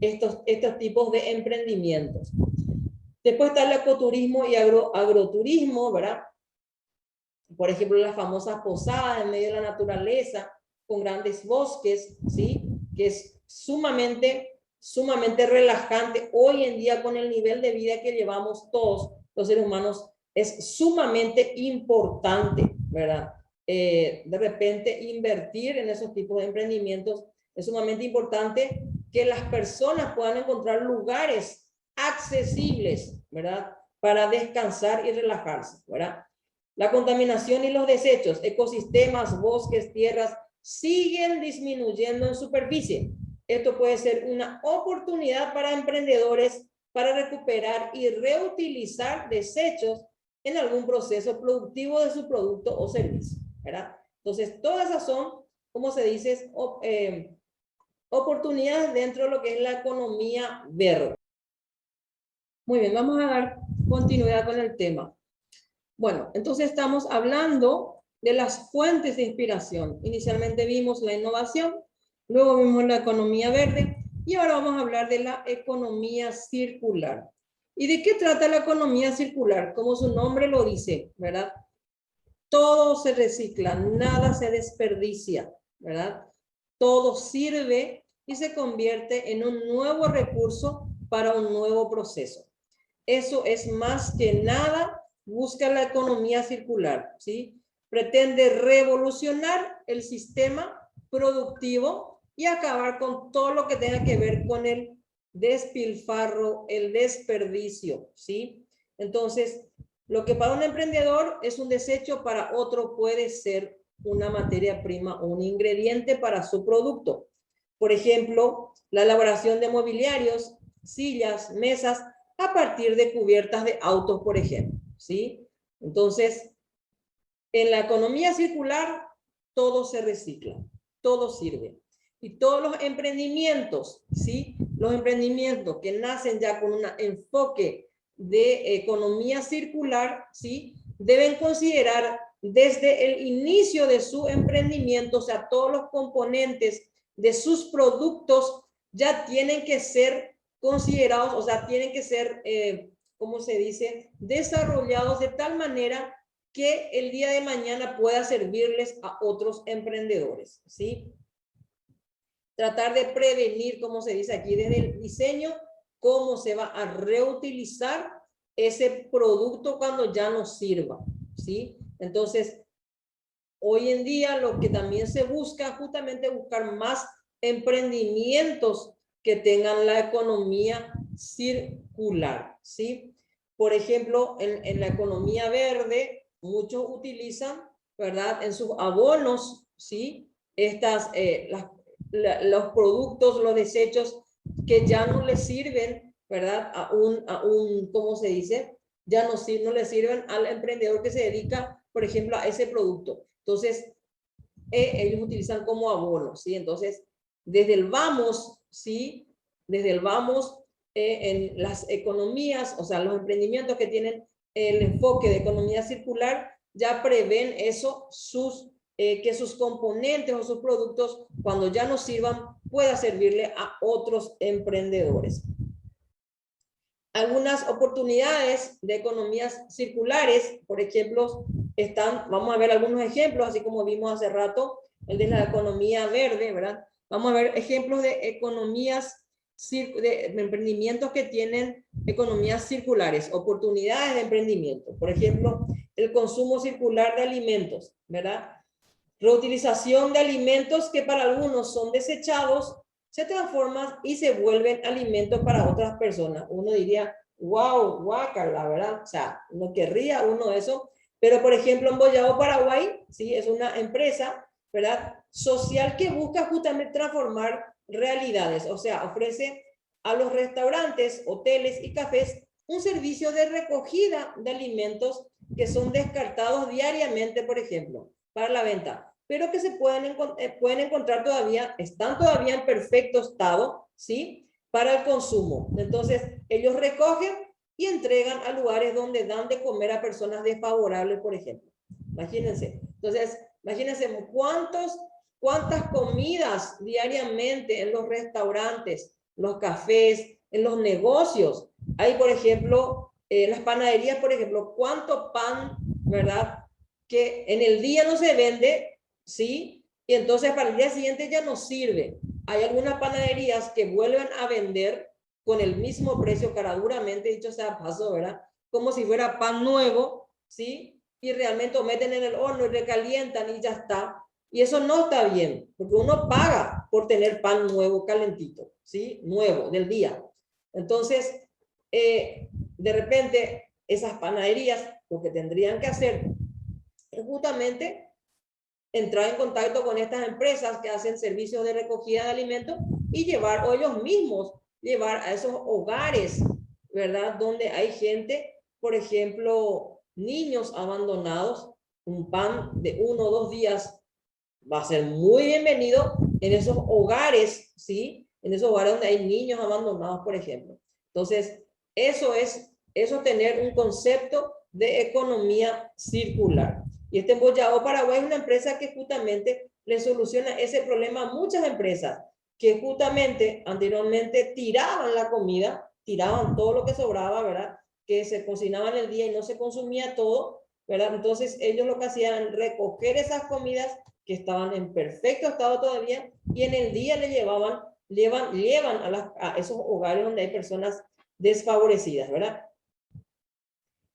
estos tipos de emprendimientos. Después está el ecoturismo y agroturismo, ¿verdad? Por ejemplo, las famosas posadas en medio de la naturaleza, con grandes bosques, ¿sí? Que es sumamente relajante. Hoy en día, con el nivel de vida que llevamos todos los seres humanos, es sumamente importante, ¿verdad? De repente, invertir en esos tipos de emprendimientos es sumamente importante, que las personas puedan encontrar lugares accesibles, ¿verdad? Para descansar y relajarse, ¿verdad? La contaminación y los desechos, ecosistemas, bosques, tierras, siguen disminuyendo en superficie. Esto puede ser una oportunidad para emprendedores para recuperar y reutilizar desechos en algún proceso productivo de su producto o servicio, ¿verdad? Entonces, todas esas son, como se dice, oportunidades dentro de lo que es la economía verde. Muy bien, vamos a dar continuidad con el tema. Bueno, entonces estamos hablando de las fuentes de inspiración. Inicialmente vimos la innovación, luego vimos la economía verde y ahora vamos a hablar de la economía circular. ¿Y de qué trata la economía circular? Como su nombre lo dice, ¿verdad? Todo se recicla, nada se desperdicia, ¿verdad? Todo sirve y se convierte en un nuevo recurso para un nuevo proceso. Eso es más que nada, busca la economía circular, ¿sí? Pretende revolucionar el sistema productivo y acabar con todo lo que tenga que ver con el despilfarro, el desperdicio, ¿sí? Entonces, lo que para un emprendedor es un desecho, para otro puede ser una materia prima o un ingrediente para su producto. Por ejemplo, la elaboración de mobiliarios, sillas, mesas, a partir de cubiertas de autos, por ejemplo, ¿sí? Entonces, en la economía circular, todo se recicla, todo sirve. Y todos los emprendimientos, ¿sí? Los emprendimientos que nacen ya con un enfoque de economía circular, ¿sí? Deben considerar desde el inicio de su emprendimiento, o sea, todos los componentes de sus productos ya tienen que ser considerados, o sea, tienen que ser, ¿cómo se dice? Desarrollados de tal manera que el día de mañana pueda servirles a otros emprendedores, ¿sí? Tratar de prevenir, como se dice aquí, desde el diseño, cómo se va a reutilizar ese producto cuando ya no sirva, ¿sí? Entonces, hoy en día lo que también se busca, justamente buscar más emprendimientos que tengan la economía circular, ¿sí? Por ejemplo, en la economía verde, muchos utilizan, ¿verdad? En sus abonos, ¿sí? Los productos, los desechos que ya no les sirven, ¿verdad? ¿Cómo se dice? Ya no le sirven al emprendedor que se dedica, por ejemplo, a ese producto. Entonces, ellos utilizan como abono, ¿sí? Entonces, desde el vamos, ¿sí? Desde el vamos, en las economías, o sea, los emprendimientos que tienen el enfoque de economía circular, ya prevén eso, que sus componentes o sus productos, cuando ya no sirvan, pueda servirle a otros emprendedores. Algunas oportunidades de economías circulares, por ejemplo, vamos a ver algunos ejemplos, así como vimos hace rato, el de la economía verde, ¿verdad? Vamos a ver ejemplos de economías, de emprendimientos que tienen economías circulares, oportunidades de emprendimiento. Por ejemplo, el consumo circular de alimentos, ¿verdad? Reutilización de alimentos que para algunos son desechados, se transforman y se vuelven alimentos para otras personas. Uno diría, wow, guácala, ¿verdad? O sea, no querría uno eso. Pero, por ejemplo, en Boyao, Paraguay, ¿sí? Es una empresa, ¿verdad? Social que busca justamente transformar realidades. O sea, ofrece a los restaurantes, hoteles y cafés un servicio de recogida de alimentos que son descartados diariamente, por ejemplo, para la venta, pero que se pueden encontrar todavía, están todavía en perfecto estado, ¿sí? Para el consumo. Entonces, ellos recogen y entregan a lugares donde dan de comer a personas desfavorables, por ejemplo. Imagínense. Entonces, imagínense cuántas comidas diariamente en los restaurantes, los cafés, en los negocios. Hay, por ejemplo, las panaderías, por ejemplo, cuánto pan, ¿verdad? Que en el día no se vende, ¿sí? Y entonces para el día siguiente ya no sirve. Hay algunas panaderías que vuelven a vender con el mismo precio, caraduramente, dicho sea paso, ¿verdad? Como si fuera pan nuevo, ¿sí? Y realmente lo meten en el horno y recalientan y ya está. Y eso no está bien, porque uno paga por tener pan nuevo, calentito, ¿sí? Nuevo, del día. Entonces, de repente, esas panaderías, lo que tendrían que hacer es justamente entrar en contacto con estas empresas que hacen servicios de recogida de alimentos y llevar, o ellos mismos, llevar a esos hogares, ¿verdad? Donde hay gente, por ejemplo, niños abandonados, un pan de 1 o 2 días va a ser muy bienvenido en esos hogares, ¿sí? En esos hogares donde hay niños abandonados, por ejemplo. Entonces, eso es tener un concepto de economía circular. Y este Boyao Paraguay es una empresa que justamente le soluciona ese problema a muchas empresas que justamente anteriormente tiraban la comida, tiraban todo lo que sobraba, ¿verdad? Que se cocinaba en el día y no se consumía todo, ¿verdad? Entonces ellos lo que hacían era recoger esas comidas que estaban en perfecto estado todavía y en el día le llevan a esos hogares donde hay personas desfavorecidas, ¿verdad?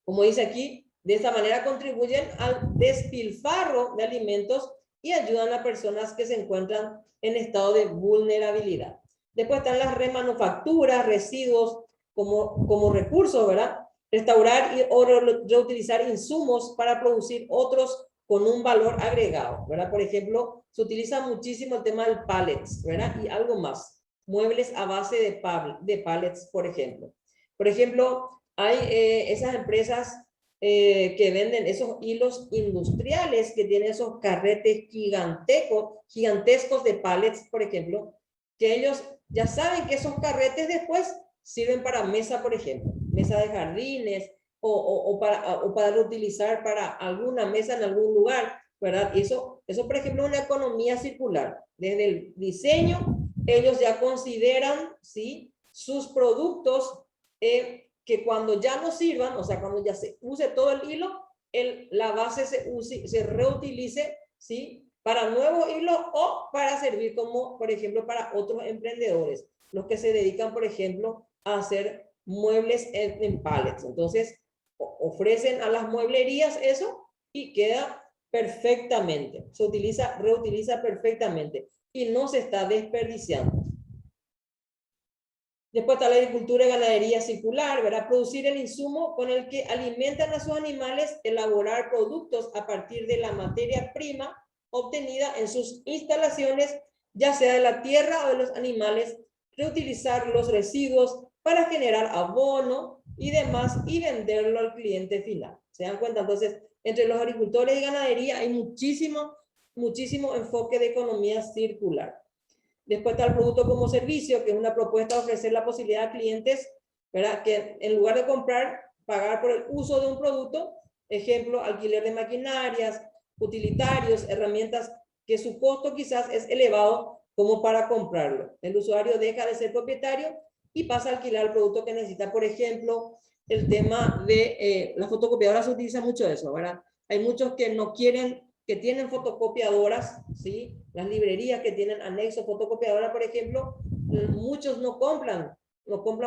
Como dice aquí, de esta manera contribuyen al despilfarro de alimentos y ayudan a personas que se encuentran en estado de vulnerabilidad. Después están las remanufacturas, residuos como recursos, ¿verdad? Restaurar o reutilizar insumos para producir otros con un valor agregado, ¿verdad? Por ejemplo, se utiliza muchísimo el tema del pallets, ¿verdad? Y algo más, muebles a base de pallets, por ejemplo. Por ejemplo, hay esas empresas que venden esos hilos industriales que tienen esos carretes gigantescos de pallets, por ejemplo, que ellos ya saben que esos carretes después sirven para mesa, por ejemplo, mesa de jardines o para reutilizar para alguna mesa en algún lugar, ¿verdad? Y eso, por ejemplo, es una economía circular. Desde el diseño, ellos ya consideran, ¿sí?, sus productos que cuando ya no sirvan, o sea, cuando ya se use todo el hilo, la base se reutilice, ¿sí?, para nuevo hilo o para servir como, por ejemplo, para otros emprendedores, los que se dedican, por ejemplo, a hacer muebles en pallets. Entonces, ofrecen a las mueblerías eso y queda perfectamente. Se reutiliza perfectamente y no se está desperdiciando. Después está la agricultura y ganadería circular, ¿verdad? Producir el insumo con el que alimentan a sus animales, elaborar productos a partir de la materia prima obtenida en sus instalaciones, ya sea de la tierra o de los animales, reutilizar los residuos para generar abono y demás y venderlo al cliente final. ¿Se dan cuenta? Entonces, entre los agricultores y ganadería hay muchísimo enfoque de economía circular. Después está el producto como servicio, que es una propuesta de ofrecer la posibilidad a clientes, ¿verdad?, que en lugar de pagar por el uso de un producto, ejemplo, alquiler de maquinarias, utilitarios, herramientas, que su costo quizás es elevado como para comprarlo. El usuario deja de ser propietario y pasa a alquilar el producto que necesita. Por ejemplo, el tema de las fotocopiadoras, se utiliza mucho eso, ¿verdad? Hay muchos que no quieren, que tienen fotocopiadoras, ¿sí? Las librerías que tienen anexo fotocopiadora, por ejemplo, muchos no compran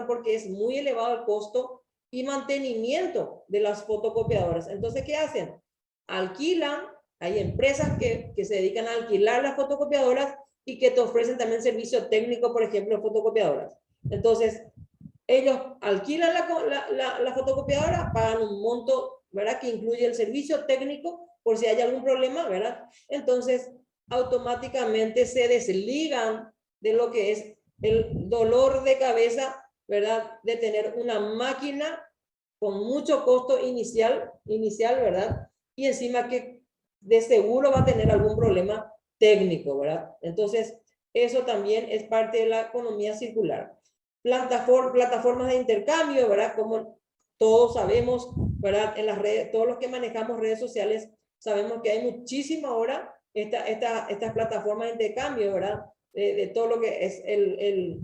porque es muy elevado el costo y mantenimiento de las fotocopiadoras. Entonces, ¿qué hacen? Alquilan, hay empresas que se dedican a alquilar las fotocopiadoras y que te ofrecen también servicio técnico, por ejemplo, fotocopiadoras. Entonces, ellos alquilan la fotocopiadora, pagan un monto, ¿verdad?, que incluye el servicio técnico por si hay algún problema, ¿verdad? Entonces, automáticamente se desligan de lo que es el dolor de cabeza, ¿verdad?, de tener una máquina con mucho costo inicial, ¿verdad? Y encima que de seguro va a tener algún problema técnico, ¿verdad? Entonces, eso también es parte de la economía circular. Plataformas de intercambio, ¿verdad? Como todos sabemos, ¿verdad? En las redes, todos los que manejamos redes sociales, sabemos que hay muchísima ahora estas plataformas de intercambio, ¿verdad? De todo lo que es el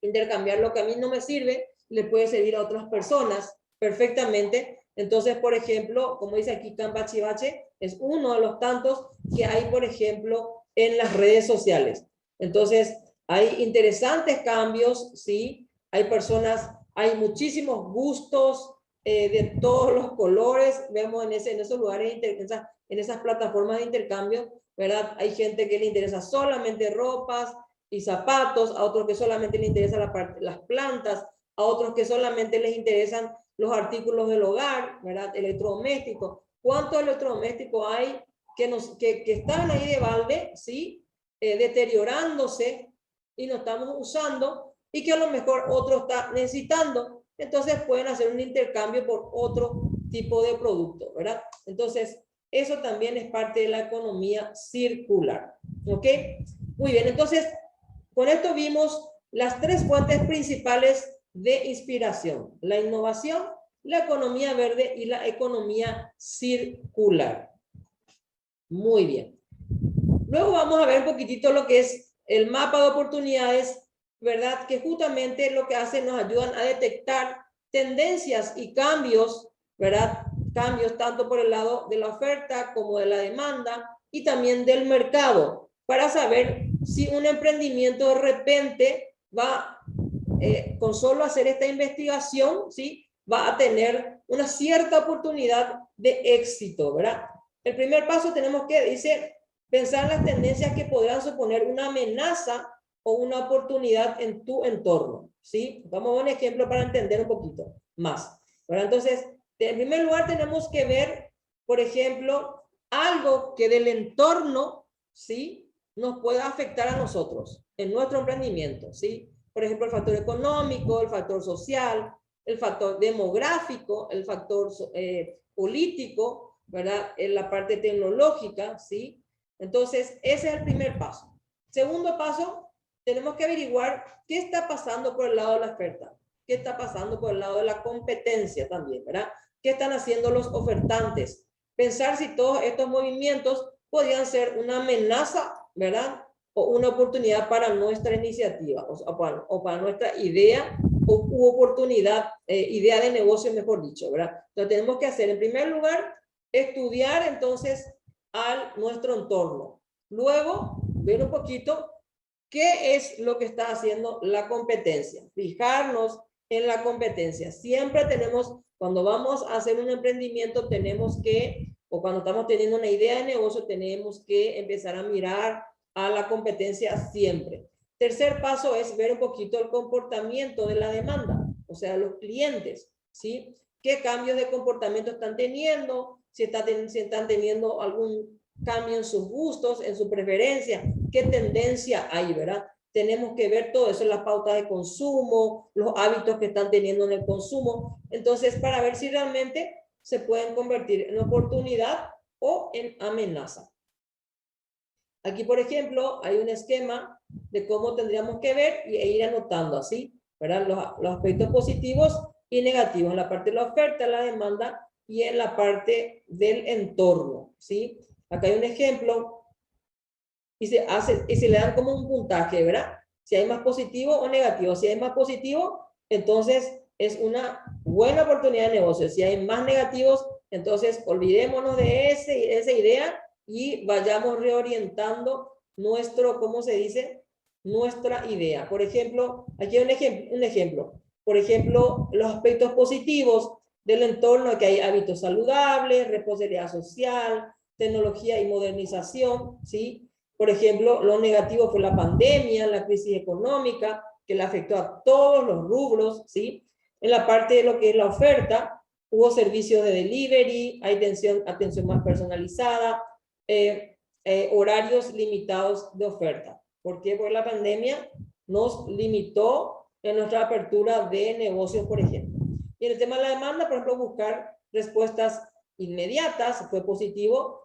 intercambiar lo que a mí no me sirve, le puede servir a otras personas perfectamente. Entonces, por ejemplo, como dice aquí Cambachivache, es uno de los tantos que hay, por ejemplo, en las redes sociales. Entonces, hay interesantes cambios, ¿sí? Hay personas, hay muchísimos gustos de todos los colores. Vemos en esos lugares, en esas plataformas de intercambio, ¿verdad? Hay gente que le interesa solamente ropas y zapatos, a otros que solamente les interesan las plantas, a otros que solamente les interesan los artículos del hogar, ¿verdad? Electrodomésticos. ¿Cuántos electrodomésticos hay que están ahí de balde, ¿sí? Deteriorándose y no estamos usando y que a lo mejor otro está necesitando? Entonces pueden hacer un intercambio por otro tipo de producto, ¿verdad? Entonces, eso también es parte de la economía circular. ¿Ok? Muy bien, entonces, con esto vimos las tres fuentes principales de inspiración: la innovación, la economía verde y la economía circular. Muy bien. Luego vamos a ver un poquitito lo que es el mapa de oportunidades ¿verdad? Que justamente lo que hacen, nos ayudan a detectar tendencias y cambios, ¿verdad? Cambios tanto por el lado de la oferta como de la demanda y también del mercado, para saber si un emprendimiento de repente va, con solo hacer esta investigación, ¿sí? Va a tener una cierta oportunidad de éxito, ¿verdad? El primer paso tenemos que, dice, pensar en las tendencias que podrán suponer una amenaza o una oportunidad en tu entorno, ¿sí? Vamos a un ejemplo para entender un poquito más. Bueno, entonces, en primer lugar tenemos que ver, por ejemplo, algo que del entorno, ¿sí? Nos pueda afectar a nosotros, en nuestro emprendimiento, ¿sí? Por ejemplo, el factor económico, el factor social, el factor demográfico, el factor político, ¿verdad? En la parte tecnológica, ¿sí? Entonces, ese es el primer paso. Segundo paso, tenemos que averiguar qué está pasando por el lado de la oferta, qué está pasando por el lado de la competencia también, ¿verdad? ¿Qué están haciendo los ofertantes? Pensar si todos estos movimientos podrían ser una amenaza, ¿verdad? O una oportunidad para nuestra iniciativa, o para nuestra idea u oportunidad, idea de negocio, mejor dicho, ¿verdad? Entonces tenemos que hacer, en primer lugar, estudiar entonces a nuestro entorno. Luego, ver un poquito qué es lo que está haciendo la competencia. Fijarnos en la competencia. Siempre tenemos, cuando vamos a hacer un emprendimiento, tenemos que, o cuando estamos teniendo una idea de negocio, tenemos que empezar a mirar a la competencia siempre. Tercer paso es ver un poquito el comportamiento de la demanda, o sea, los clientes, ¿sí? ¿Qué cambios de comportamiento están teniendo? Si están teniendo algún cambio en sus gustos, en su preferencia, qué tendencia hay, ¿verdad? Tenemos que ver todo eso, las pautas de consumo, los hábitos que están teniendo en el consumo, entonces para ver si realmente se pueden convertir en oportunidad o en amenaza. Aquí, por ejemplo, hay un esquema de cómo tendríamos que ver e ir anotando así, ¿verdad? Los aspectos positivos y negativos en la parte de la oferta, la demanda y en la parte del entorno, ¿sí? Acá hay un ejemplo y se le dan como un puntaje, ¿verdad? Si hay más positivo o negativo. Si hay más positivo, entonces es una buena oportunidad de negocio. Si hay más negativos, entonces olvidémonos de esa idea y vayamos reorientando nuestro, ¿cómo se dice? Nuestra idea. Por ejemplo, aquí hay un ejemplo. Por ejemplo, los aspectos positivos del entorno, que hay hábitos saludables, responsabilidad social, tecnología y modernización, ¿sí? Por ejemplo, lo negativo fue la pandemia, la crisis económica, que le afectó a todos los rubros, ¿sí? En la parte de lo que es la oferta, hubo servicios de delivery, hay atención más personalizada, horarios limitados de oferta. ¿Por qué? Porque la pandemia nos limitó en nuestra apertura de negocios, por ejemplo. Y en el tema de la demanda, por ejemplo, buscar respuestas inmediatas, fue positivo,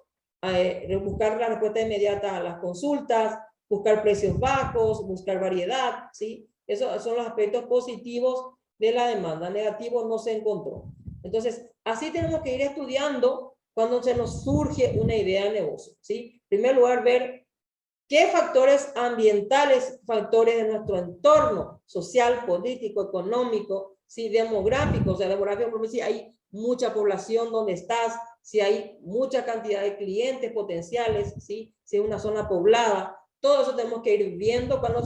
buscar la respuesta inmediata a las consultas, buscar precios bajos, buscar variedad, ¿sí? Esos son los aspectos positivos de la demanda. Negativo no se encontró. Entonces, así tenemos que ir estudiando cuando se nos surge una idea de negocio, ¿sí? En primer lugar, ver qué factores ambientales, factores de nuestro entorno social, político, económico, ¿sí? Demográfico, o sea, demográfico, porque si hay mucha población donde estás, si hay mucha cantidad de clientes potenciales, ¿sí? Si es una zona poblada, todo eso tenemos que ir viendo cuando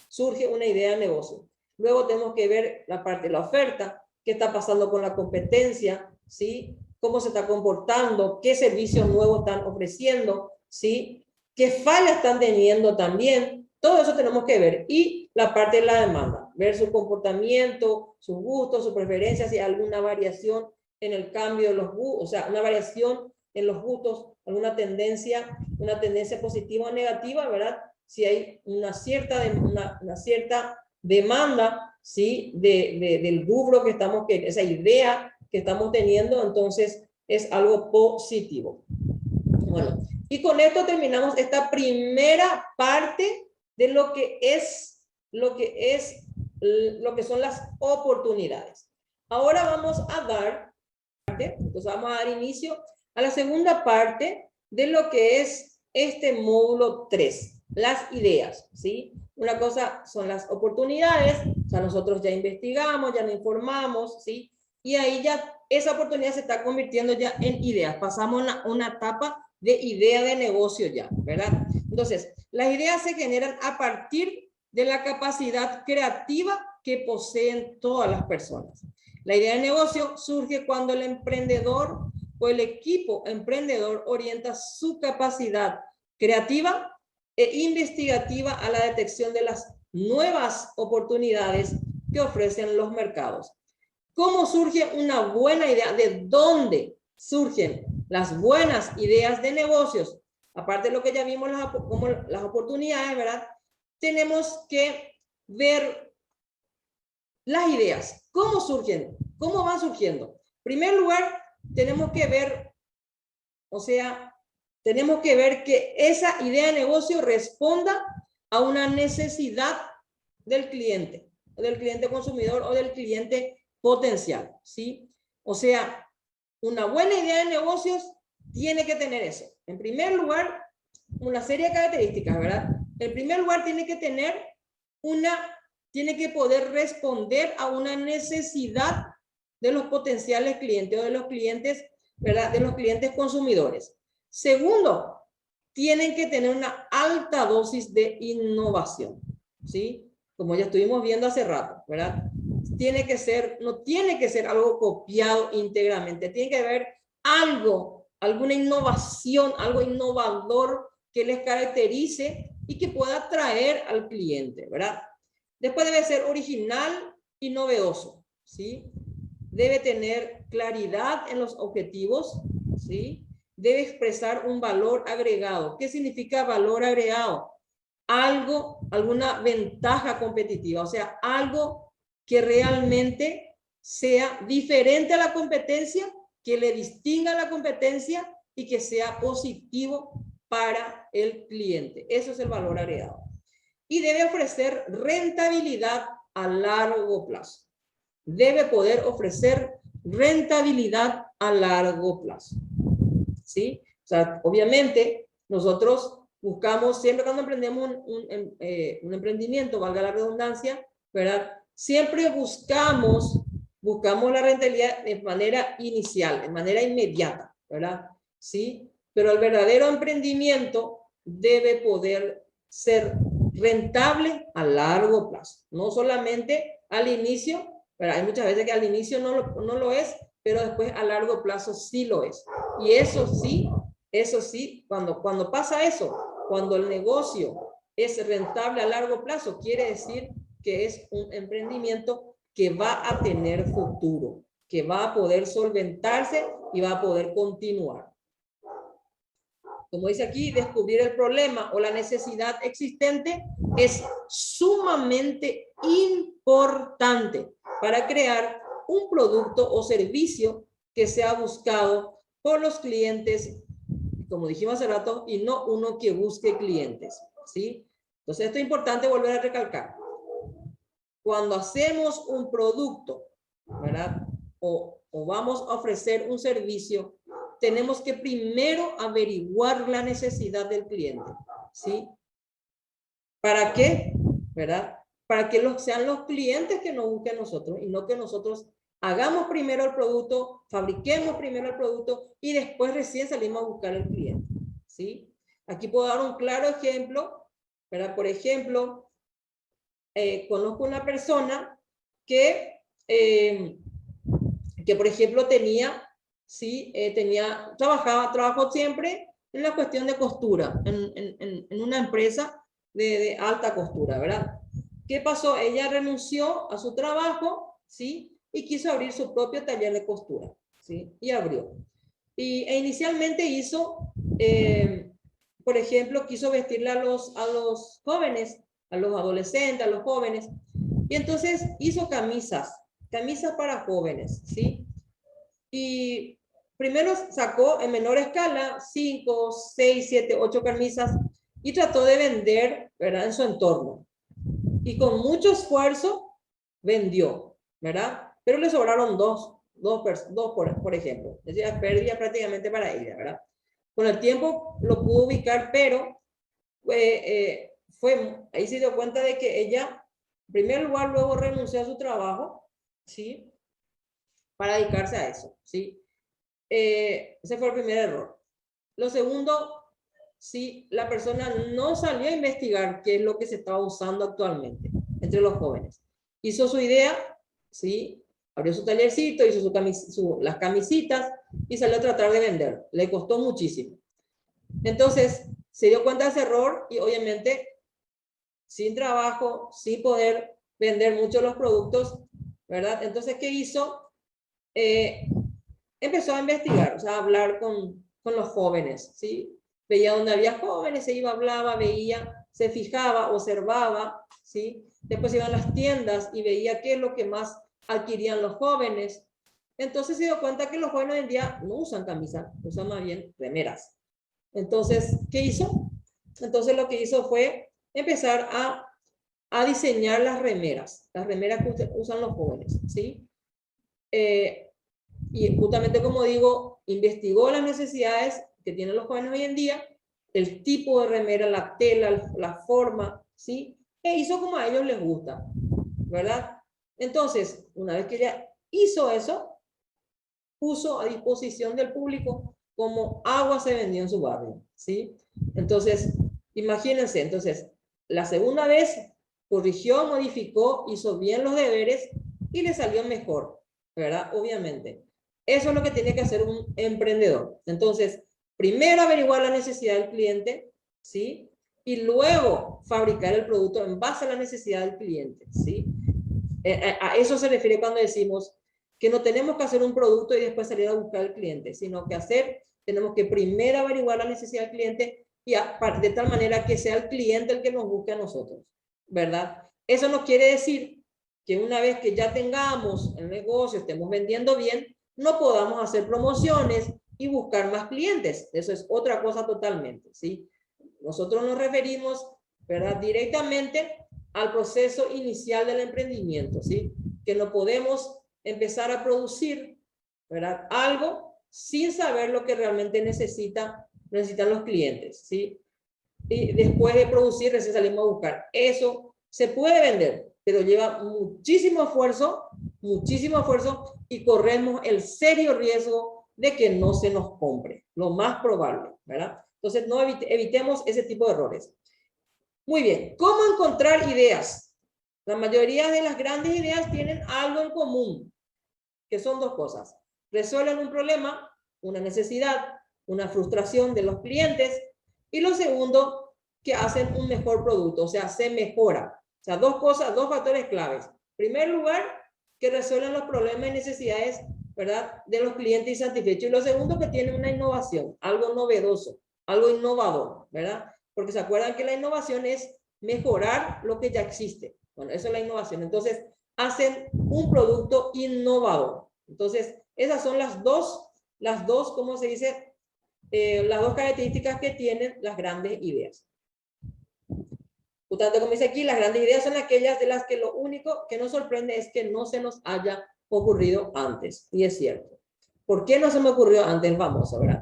surge una idea de negocio. Luego tenemos que ver la parte de la oferta, qué está pasando con la competencia, ¿sí? Cómo se está comportando, qué servicios nuevos están ofreciendo, ¿sí? Qué fallas están teniendo también. Todo eso tenemos que ver. Y la parte de la demanda, ver su comportamiento, sus gustos, sus preferencias, si hay alguna variación en el cambio de los gustos, o sea, una variación en los gustos, alguna tendencia positiva o negativa, ¿verdad? Si hay una cierta demanda, ¿sí? Del rubro que esa idea que estamos teniendo, entonces es algo positivo. Bueno, y con esto terminamos esta primera parte de lo que son las oportunidades. Ahora vamos a dar, entonces vamos a dar inicio a la segunda parte de lo que es este módulo 3, las ideas, ¿sí? Una cosa son las oportunidades, o sea, nosotros ya investigamos, ya nos informamos, ¿sí? Y ahí ya esa oportunidad se está convirtiendo ya en ideas. Pasamos a una etapa de idea de negocio ya, ¿verdad? Entonces, las ideas se generan a partir de la capacidad creativa que poseen todas las personas. La idea de negocio surge cuando el emprendedor o el equipo emprendedor orienta su capacidad creativa e investigativa a la detección de las nuevas oportunidades que ofrecen los mercados. ¿Cómo surge una buena idea? ¿De dónde surgen las buenas ideas de negocios? Aparte de lo que ya vimos como las oportunidades, ¿verdad? Tenemos que ver las ideas. ¿Cómo surgen? ¿Cómo van surgiendo? En primer lugar, tenemos que ver, o sea, tenemos que ver que esa idea de negocio responda a una necesidad del cliente consumidor o del cliente potencial, ¿sí? O sea, una buena idea de negocios tiene que tener eso. En primer lugar, una serie de características, ¿verdad? En primer lugar, tiene que poder responder a una necesidad de los potenciales clientes o de los clientes, ¿verdad? De los clientes consumidores. Segundo, tienen que tener una alta dosis de innovación, ¿sí? Como ya estuvimos viendo hace rato, ¿verdad? No tiene que ser algo copiado íntegramente, tiene que haber algo, alguna innovación, algo innovador que les caracterice y que pueda atraer al cliente, ¿verdad? Después debe ser original y novedoso, ¿sí? Debe tener claridad en los objetivos, ¿sí? Debe expresar un valor agregado. ¿Qué significa valor agregado? Alguna ventaja competitiva, o sea, algo que realmente sea diferente a la competencia, que le distinga a la competencia y que sea positivo para el cliente. Eso es el valor agregado. Y debe ofrecer rentabilidad a largo plazo. Debe poder ofrecer rentabilidad a largo plazo. ¿Sí? O sea, obviamente, nosotros buscamos, siempre cuando emprendemos un emprendimiento, valga la redundancia, ¿verdad? Siempre buscamos la rentabilidad de manera inicial, de manera inmediata, ¿verdad? ¿Sí? Pero el verdadero emprendimiento debe poder ser rentable a largo plazo, no solamente al inicio, pero hay muchas veces que al inicio no lo es, pero después a largo plazo sí lo es. Y eso sí, cuando pasa eso, cuando el negocio es rentable a largo plazo, quiere decir que es un emprendimiento que va a tener futuro, que va a poder solventarse y va a poder continuar. Como dice aquí, descubrir el problema o la necesidad existente es sumamente importante para crear un producto o servicio que sea buscado por los clientes, como dijimos hace rato, y no uno que busque clientes, ¿sí? Entonces, esto es importante volver a recalcar. Cuando hacemos un producto, ¿verdad? O vamos a ofrecer un servicio, tenemos que primero averiguar la necesidad del cliente, ¿sí? ¿Para qué? ¿Verdad? Para que sean los clientes que nos busquen a nosotros y no que nosotros hagamos primero el producto, fabriquemos primero el producto y después recién salimos a buscar al cliente, ¿sí? Aquí puedo dar un claro ejemplo, ¿verdad? Por ejemplo, conozco una persona que por ejemplo, trabajó siempre en la cuestión de costura, en una empresa de alta costura, ¿verdad? ¿Qué pasó? Ella renunció a su trabajo, ¿sí? Y quiso abrir su propio taller de costura, ¿sí? Y abrió. Inicialmente hizo, por ejemplo, quiso vestirle a los jóvenes, a los adolescentes, a los jóvenes, y entonces hizo camisas para jóvenes, ¿sí? Y primero sacó en menor escala 5, 6, 7, 8 camisas y trató de vender, ¿verdad? En su entorno. Y con mucho esfuerzo vendió, ¿verdad? Pero le sobraron dos por ejemplo. Es decir, pérdida prácticamente para ella, ¿verdad? Con el tiempo lo pudo ubicar, pero ahí se dio cuenta de que ella, en primer lugar, luego renunció a su trabajo, ¿sí? Para dedicarse a eso, ¿sí? Ese fue el primer error. Lo segundo, sí, la persona no salió a investigar qué es lo que se estaba usando actualmente entre los jóvenes. Hizo su idea, ¿sí? Abrió su tallercito, hizo las camisitas y salió a tratar de vender. Le costó muchísimo. Entonces, se dio cuenta de ese error y obviamente, sin trabajo, sin poder vender mucho los productos, ¿verdad? Entonces, ¿qué hizo? Empezó a investigar, o sea, a hablar con los jóvenes, ¿sí? Veía donde había jóvenes, se iba, hablaba, veía, se fijaba, observaba, ¿sí? Después iba a las tiendas y veía qué es lo que más adquirían los jóvenes. Entonces se dio cuenta que los jóvenes hoy en día no usan camisa, usan más bien remeras. Entonces, ¿qué hizo? Entonces lo que hizo fue empezar a diseñar las remeras que usan los jóvenes, ¿sí? Y justamente como digo, investigó las necesidades que tienen los jóvenes hoy en día, el tipo de remera, la tela, la forma, ¿sí? E hizo como a ellos les gusta, ¿verdad? Entonces, una vez que ella hizo eso, puso a disposición del público como agua se vendió en su barrio, ¿sí? Entonces, imagínense, entonces, la segunda vez corrigió, modificó, hizo bien los deberes y le salió mejor, ¿verdad? Obviamente. Eso es lo que tiene que hacer un emprendedor. Entonces, primero averiguar la necesidad del cliente, ¿sí? Y luego fabricar el producto en base a la necesidad del cliente, ¿sí? A eso se refiere cuando decimos que no tenemos que hacer un producto y después salir a buscar al cliente, sino que tenemos que primero averiguar la necesidad del cliente y de tal manera que sea el cliente el que nos busque a nosotros, ¿verdad? Eso no quiere decir que una vez que ya tengamos el negocio, estemos vendiendo bien, no podamos hacer promociones y buscar más clientes. Eso es otra cosa totalmente, ¿sí? Nosotros nos referimos, ¿verdad? Directamente al proceso inicial del emprendimiento, ¿sí? Que no podemos empezar a producir, ¿verdad? Algo sin saber lo que realmente necesitan los clientes, ¿sí? Y después de producir, recién salimos a buscar. Eso se puede vender, pero lleva muchísimo esfuerzo y corremos el serio riesgo de que no se nos compre, lo más probable, ¿verdad? Entonces, no evitemos ese tipo de errores. Muy bien, ¿cómo encontrar ideas? La mayoría de las grandes ideas tienen algo en común, que son dos cosas. Resuelven un problema, una necesidad, una frustración de los clientes, y lo segundo, que hacen un mejor producto, o sea, se mejora. O sea, dos factores claves. En primer lugar, que resuelven los problemas y necesidades, ¿verdad?, de los clientes insatisfechos. Y lo segundo, que tienen una innovación, algo novedoso, algo innovador, ¿verdad? Porque se acuerdan que la innovación es mejorar lo que ya existe. Bueno, eso es la innovación. Entonces, hacen un producto innovador. Entonces, esas son las dos, ¿cómo se dice? Las dos características que tienen las grandes ideas. Por tanto, como dice aquí, las grandes ideas son aquellas de las que lo único que nos sorprende es que no se nos haya ocurrido antes. Y es cierto. ¿Por qué no se me ocurrió antes? Vamos a ver.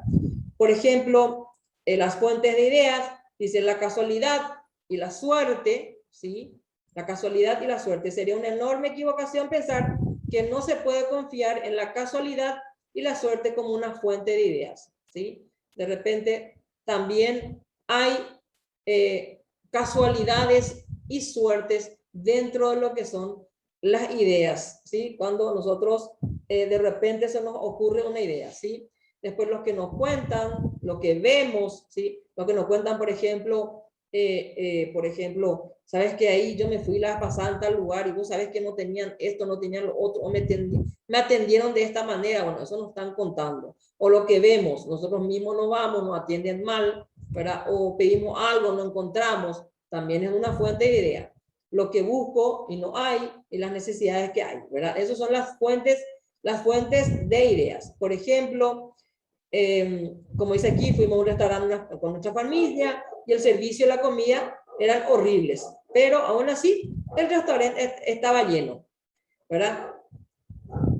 Por ejemplo, las fuentes de ideas, dice la casualidad y la suerte, ¿sí? La casualidad y la suerte. Sería una enorme equivocación pensar que no se puede confiar en la casualidad y la suerte como una fuente de ideas, ¿sí? De repente también hay casualidades y suertes dentro de lo que son las ideas, ¿sí? Cuando nosotros de repente se nos ocurre una idea, ¿sí? Después los que nos cuentan, lo que vemos, ¿sí? Lo que nos cuentan, por ejemplo, sabes que ahí yo me fui la pasada en tal lugar y vos sabes que no tenían esto, no tenían lo otro, o me atendieron de esta manera, bueno, eso nos están contando. O lo que vemos, nosotros mismos nos vamos, nos atienden mal, ¿verdad? O pedimos algo, no encontramos, también es una fuente de idea. Lo que busco y no hay, y las necesidades que hay, ¿verdad? Esas son las fuentes de ideas. Por ejemplo, como dice aquí, fuimos a un restaurante con nuestra familia y el servicio y la comida eran horribles, pero aún así el restaurante estaba lleno, ¿verdad?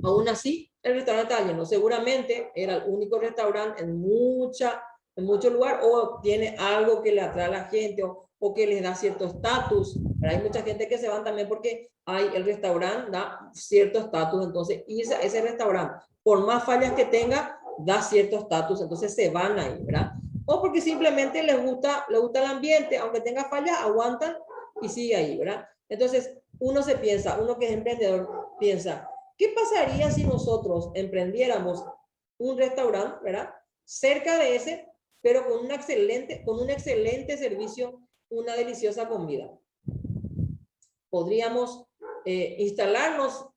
Aún así el restaurante estaba lleno, seguramente era el único restaurante en mucho lugar, o tiene algo que le atrae a la gente, o o que les da cierto estatus. Hay mucha gente que se van también porque el restaurante da cierto estatus, entonces ese restaurante, por más fallas que tenga, da cierto estatus, entonces se van ahí, ¿verdad? O porque simplemente les gusta el ambiente, aunque tenga fallas, aguantan y sigue ahí, ¿verdad? Entonces, uno que es emprendedor, piensa, ¿qué pasaría si nosotros emprendiéramos un restaurante, ¿verdad? Cerca de ese, pero con un excelente servicio, una deliciosa comida. Podríamos instalarnos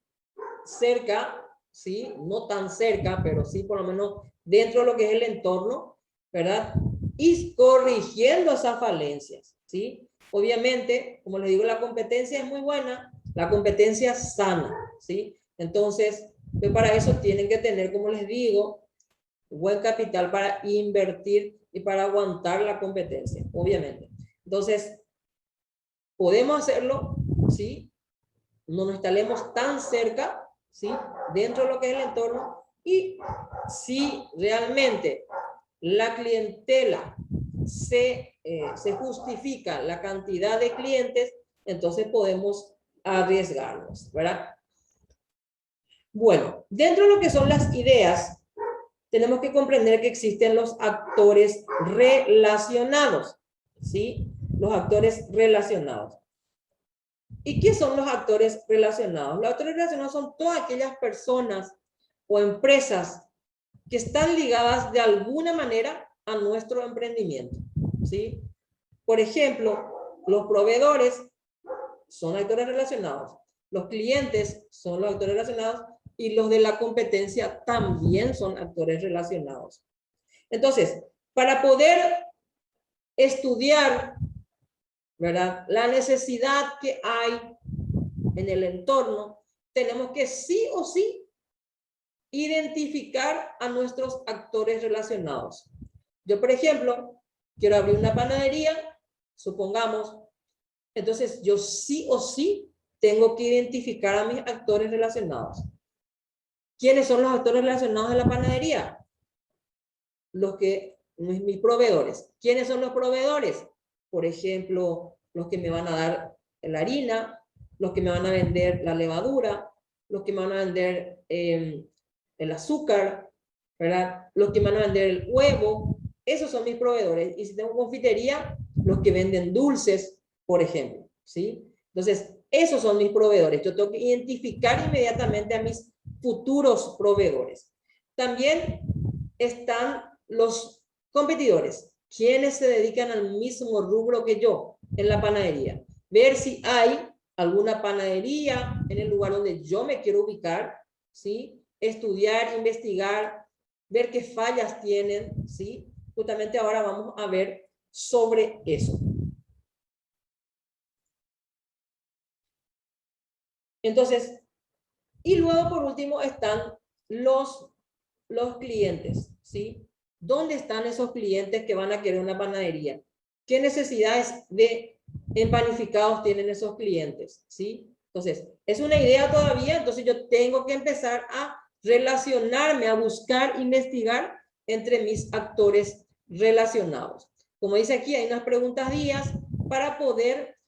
cerca, ¿sí? No tan cerca, pero sí por lo menos dentro de lo que es el entorno, ¿verdad? Y corrigiendo esas falencias, ¿sí? Obviamente, como les digo, la competencia es muy buena, la competencia sana, ¿sí? Entonces, para eso tienen que tener, como les digo, buen capital para invertir y para aguantar la competencia, obviamente. Entonces, podemos hacerlo, ¿sí? No nos instalemos tan cerca, ¿sí? Dentro de lo que es el entorno, y si realmente la clientela se justifica la cantidad de clientes, entonces podemos arriesgarnos, ¿verdad? Bueno, dentro de lo que son las ideas, tenemos que comprender que existen los actores relacionados, ¿sí? Los actores relacionados. ¿Y qué son los actores relacionados? Los actores relacionados son todas aquellas personas o empresas que están ligadas de alguna manera a nuestro emprendimiento, ¿sí? Por ejemplo, los proveedores son actores relacionados, los clientes son los actores relacionados y los de la competencia también son actores relacionados. Entonces, para poder estudiar, ¿verdad?, la necesidad que hay en el entorno, tenemos que sí o sí identificar a nuestros actores relacionados. Yo, por ejemplo, quiero abrir una panadería, supongamos, entonces yo sí o sí tengo que identificar a mis actores relacionados. ¿Quiénes son los actores relacionados de la panadería? Mis proveedores. ¿Quiénes son los proveedores? Por ejemplo, los que me van a dar la harina, los que me van a vender la levadura, los que me van a vender el azúcar, ¿verdad? Los que me van a vender el huevo. Esos son mis proveedores. Y si tengo confitería, los que venden dulces, por ejemplo, ¿sí? Entonces, esos son mis proveedores. Yo tengo que identificar inmediatamente a mis futuros proveedores. También están los competidores, quienes se dedican al mismo rubro que yo en la panadería. Ver si hay alguna panadería en el lugar donde yo me quiero ubicar, ¿sí? Estudiar, investigar, ver qué fallas tienen, ¿sí? Justamente ahora vamos a ver sobre eso. Entonces, y luego por último están los clientes, ¿sí? ¿Dónde están esos clientes que van a querer una panadería? ¿Qué necesidades de empanificados tienen esos clientes? ¿Sí? Entonces, es una idea todavía, entonces yo tengo que empezar a relacionarme, a buscar, investigar entre mis actores relacionados. Como dice aquí, hay unas preguntas guías para poder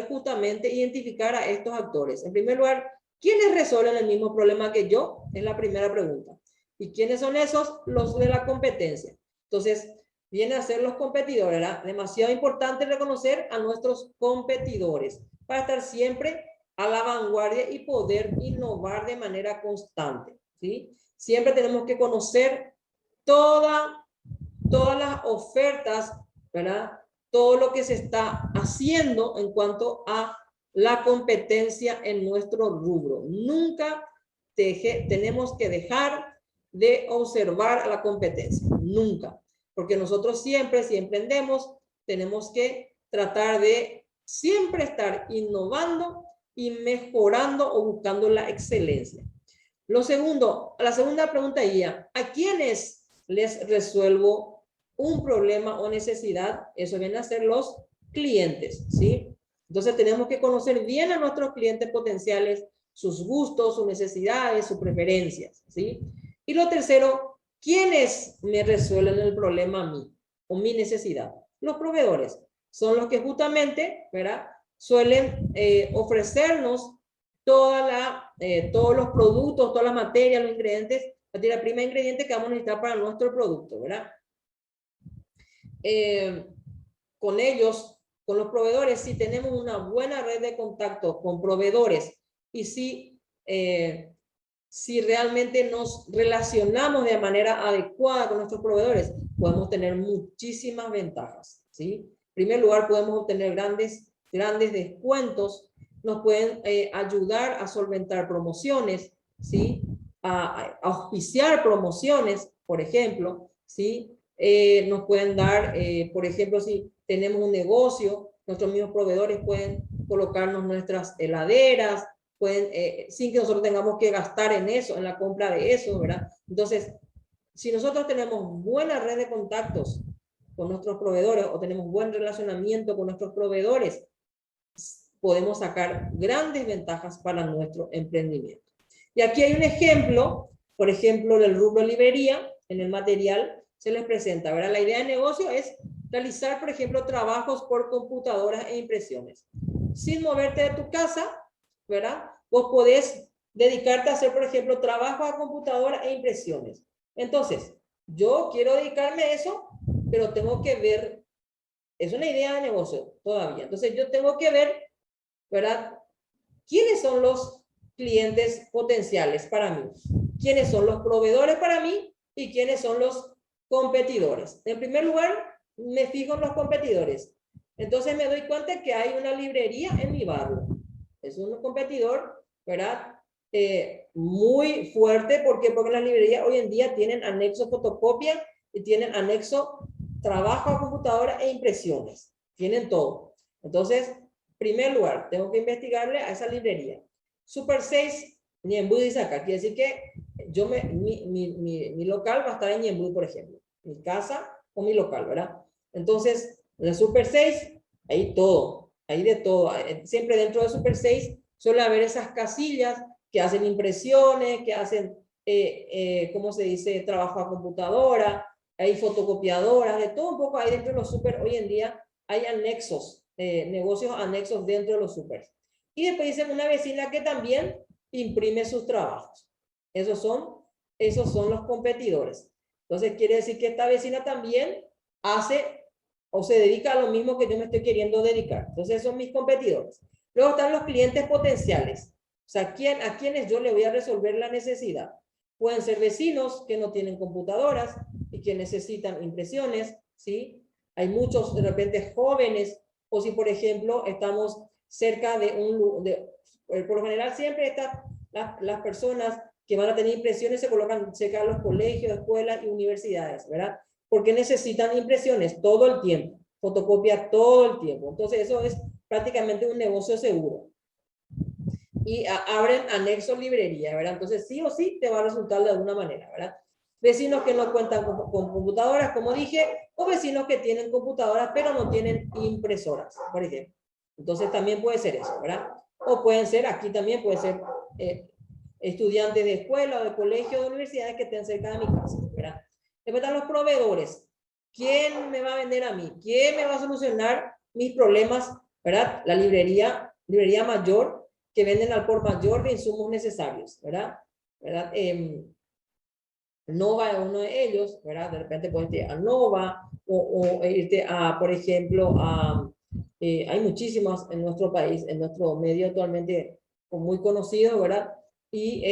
justamente identificar a estos actores. En primer lugar, ¿quiénes resuelven el mismo problema que yo? Es la primera pregunta. ¿Y quiénes son esos? Los de la competencia. Entonces, vienen a ser los competidores, ¿verdad? Demasiado importante reconocer a nuestros competidores para estar siempre a la vanguardia y poder innovar de manera constante, ¿sí? Siempre tenemos que conocer todas las ofertas, ¿verdad? Todo lo que se está haciendo en cuanto a la competencia en nuestro rubro. Nunca tenemos que dejar de observar a la competencia, nunca, porque nosotros siempre, si emprendemos, tenemos que tratar de siempre estar innovando y mejorando o buscando la excelencia. La segunda pregunta guía, ¿a quiénes les resuelvo un problema o necesidad? Eso viene a ser los clientes, ¿sí? Entonces tenemos que conocer bien a nuestros clientes potenciales, sus gustos, sus necesidades, sus preferencias, ¿sí? Y lo tercero, ¿quiénes me resuelven el problema a mí o mi necesidad? Los proveedores. son los que justamente, ¿verdad?, suelen ofrecernos todos los productos, todas las materias, los ingredientes, materia prima e ingredientes que vamos a necesitar para nuestro producto, ¿verdad? Con ellos, con los proveedores, si tenemos una buena red de contacto con proveedores y si realmente nos relacionamos de manera adecuada con nuestros proveedores, podemos tener muchísimas ventajas, ¿sí? En primer lugar, podemos obtener grandes descuentos, nos pueden ayudar a solventar promociones, ¿sí? A auspiciar promociones, por ejemplo, ¿sí? Nos pueden dar, por ejemplo, si tenemos un negocio, nuestros mismos proveedores pueden colocarnos nuestras heladeras, pueden, sin que nosotros tengamos que gastar en eso, en la compra de eso, ¿verdad? Entonces, si nosotros tenemos buena red de contactos con nuestros proveedores o tenemos buen relacionamiento con nuestros proveedores, podemos sacar grandes ventajas para nuestro emprendimiento. Y aquí hay un ejemplo, por ejemplo, del rubro librería. En el material se les presenta, ¿verdad? La idea de negocio es realizar, por ejemplo, trabajos por computadoras e impresiones. Sin moverte de tu casa, ¿verdad? Vos podés dedicarte a hacer, por ejemplo, trabajos a computadora e impresiones. Entonces, yo quiero dedicarme a eso, pero tengo que ver, es una idea de negocio todavía. Entonces, yo tengo que ver, ¿verdad?, ¿quiénes son los clientes potenciales para mí? ¿Quiénes son los proveedores para mí? ¿Y quiénes son los competidores? En primer lugar, me fijo en los competidores. Entonces me doy cuenta que hay una librería en mi barrio. Es un competidor, ¿verdad? Muy fuerte. ¿Por qué? Porque las librerías hoy en día tienen anexo fotocopia y tienen anexo trabajo a computadora e impresiones. Tienen todo. Entonces, en primer lugar, tengo que investigarle a esa librería. Super 6, Ñemby dice acá. Quiere decir que mi local va a estar en Ñemby, por ejemplo. Mi casa o mi local, ¿verdad? Entonces, en el Super 6, hay todo. Hay de todo. Siempre dentro de Super 6 suele haber esas casillas que hacen impresiones, que hacen, ¿cómo se dice?, trabajo a computadora, hay fotocopiadoras, de todo un poco hay dentro de los super. Hoy en día hay anexos, negocios anexos dentro de los super. Y después dicen una vecina que también imprime sus trabajos. Esos son los competidores. Entonces quiere decir que esta vecina también hace o se dedica a lo mismo que yo me estoy queriendo dedicar. Entonces son mis competidores. Luego están los clientes potenciales. O sea, a quienes yo le voy a resolver la necesidad. Pueden ser vecinos que no tienen computadoras y que necesitan impresiones, ¿sí? Hay muchos, de repente, jóvenes, o si, por ejemplo, estamos cerca de por lo general siempre están las personas que van a tener impresiones se colocan cerca de los colegios, escuelas y universidades, ¿verdad? Porque necesitan impresiones todo el tiempo, fotocopia todo el tiempo. Entonces eso es prácticamente un negocio seguro. Y abren anexo librería, ¿verdad? Entonces sí o sí te va a resultar de alguna manera, ¿verdad? Vecinos que no cuentan con computadoras, como dije, o vecinos que tienen computadoras pero no tienen impresoras, por ejemplo. Entonces también puede ser eso, ¿verdad? O pueden ser, aquí también puede ser estudiantes de escuela o de colegio o de universidades que estén cerca de mi casa, ¿verdad? Después están los proveedores. ¿Quién me va a vender a mí? ¿Quién me va a solucionar mis problemas, ¿verdad? La librería mayor, que venden al por mayor de insumos necesarios, ¿verdad? Nova es uno de ellos, ¿verdad? De repente puedes irte a Nova o irte a, por ejemplo, hay muchísimas en nuestro país, en nuestro medio actualmente muy conocidos, ¿verdad? Y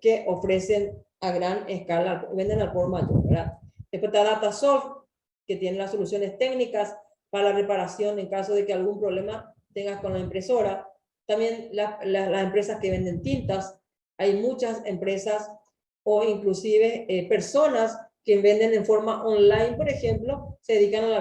que ofrecen a gran escala, venden al por mayor, ¿verdad? Después está Datasoft, que tiene las soluciones técnicas para la reparación en caso de que algún problema tengas con la impresora. También las empresas que venden tintas, hay muchas empresas o inclusive personas que venden en forma online, por ejemplo, se dedican a la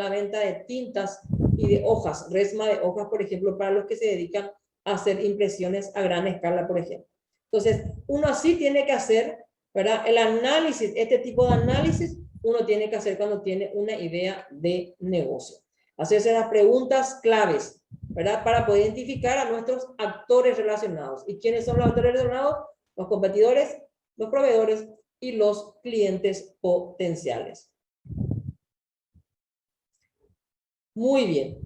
venta de tintas y de hojas, resma de hojas, por ejemplo, para los que se dedican a hacer impresiones a gran escala, por ejemplo. Entonces, uno así tiene que hacer, ¿verdad? El análisis, este tipo de análisis, uno tiene que hacer cuando tiene una idea de negocio. Hacerse las preguntas claves, ¿verdad? Para poder identificar a nuestros actores relacionados. ¿Y quiénes son los actores relacionados? Los competidores, los proveedores y los clientes potenciales. Muy bien.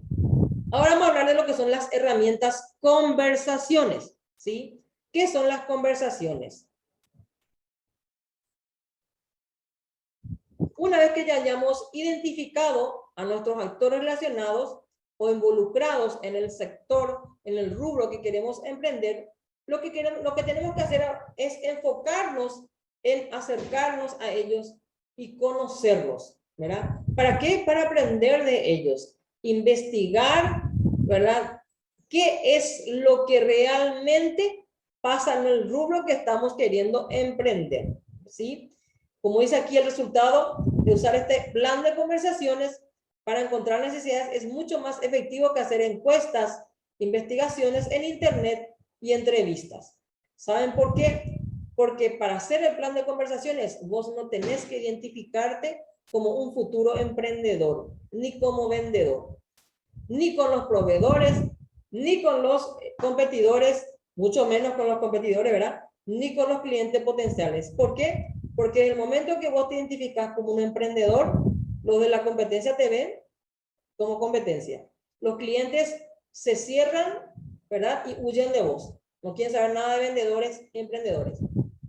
Ahora vamos a hablar de lo que son las herramientas conversaciones, ¿sí? ¿Qué son las conversaciones? Una vez que ya hayamos identificado a nuestros actores relacionados o involucrados en el sector, en el rubro que queremos emprender, lo que tenemos que hacer es enfocarnos en acercarnos a ellos y conocerlos, ¿verdad? ¿Para qué? Para aprender de ellos, investigar, ¿verdad? ¿Qué es lo que realmente pasa en el rubro que estamos queriendo emprender? ¿Sí? Como dice aquí, el resultado de usar este plan de conversaciones para encontrar necesidades es mucho más efectivo que hacer encuestas, investigaciones en internet y entrevistas. ¿Saben por qué? Porque para hacer el plan de conversaciones, vos no tenés que identificarte como un futuro emprendedor, ni como vendedor, ni con los proveedores, ni con los competidores, mucho menos con los competidores, ¿verdad? Ni con los clientes potenciales. ¿Por qué? Porque en el momento que vos te identificas como un emprendedor, los de la competencia te ven como competencia. Los clientes se cierran, ¿verdad? Y huyen de vos. No quieren saber nada de vendedores y emprendedores.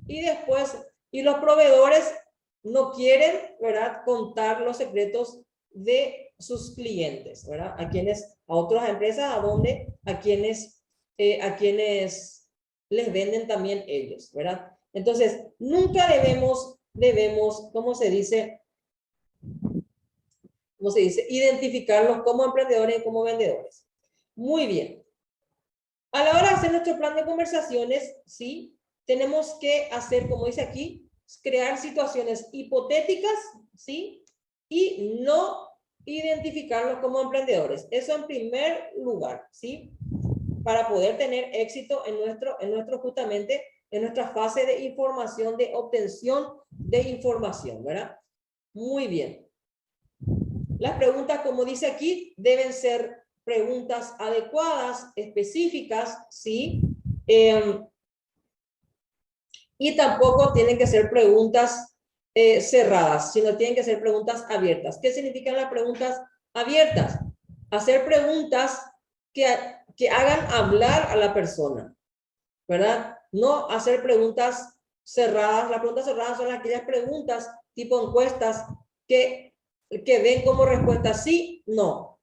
Y después, y los proveedores no quieren, ¿verdad? Contar los secretos de sus clientes, ¿verdad? A otras empresas, a quienes les venden también ellos, ¿verdad? Entonces, nunca debemos, ¿cómo se dice? Identificarlos como emprendedores y como vendedores. Muy bien. A la hora de hacer nuestro plan de conversaciones, ¿sí? Tenemos que hacer, como dice aquí, crear situaciones hipotéticas, ¿sí? Y no identificarlos como emprendedores. Eso en primer lugar, ¿sí? Para poder tener éxito en justamente, en nuestra fase de información, de obtención de información, ¿verdad? Muy bien. Las preguntas, como dice aquí, deben ser preguntas adecuadas, específicas, ¿sí? Y tampoco tienen que ser preguntas cerradas, sino tienen que ser preguntas abiertas. ¿Qué significan las preguntas abiertas? Hacer preguntas que hagan hablar a la persona, ¿verdad? No hacer preguntas cerradas. Las preguntas cerradas son aquellas preguntas tipo encuestas que den como respuesta sí, no,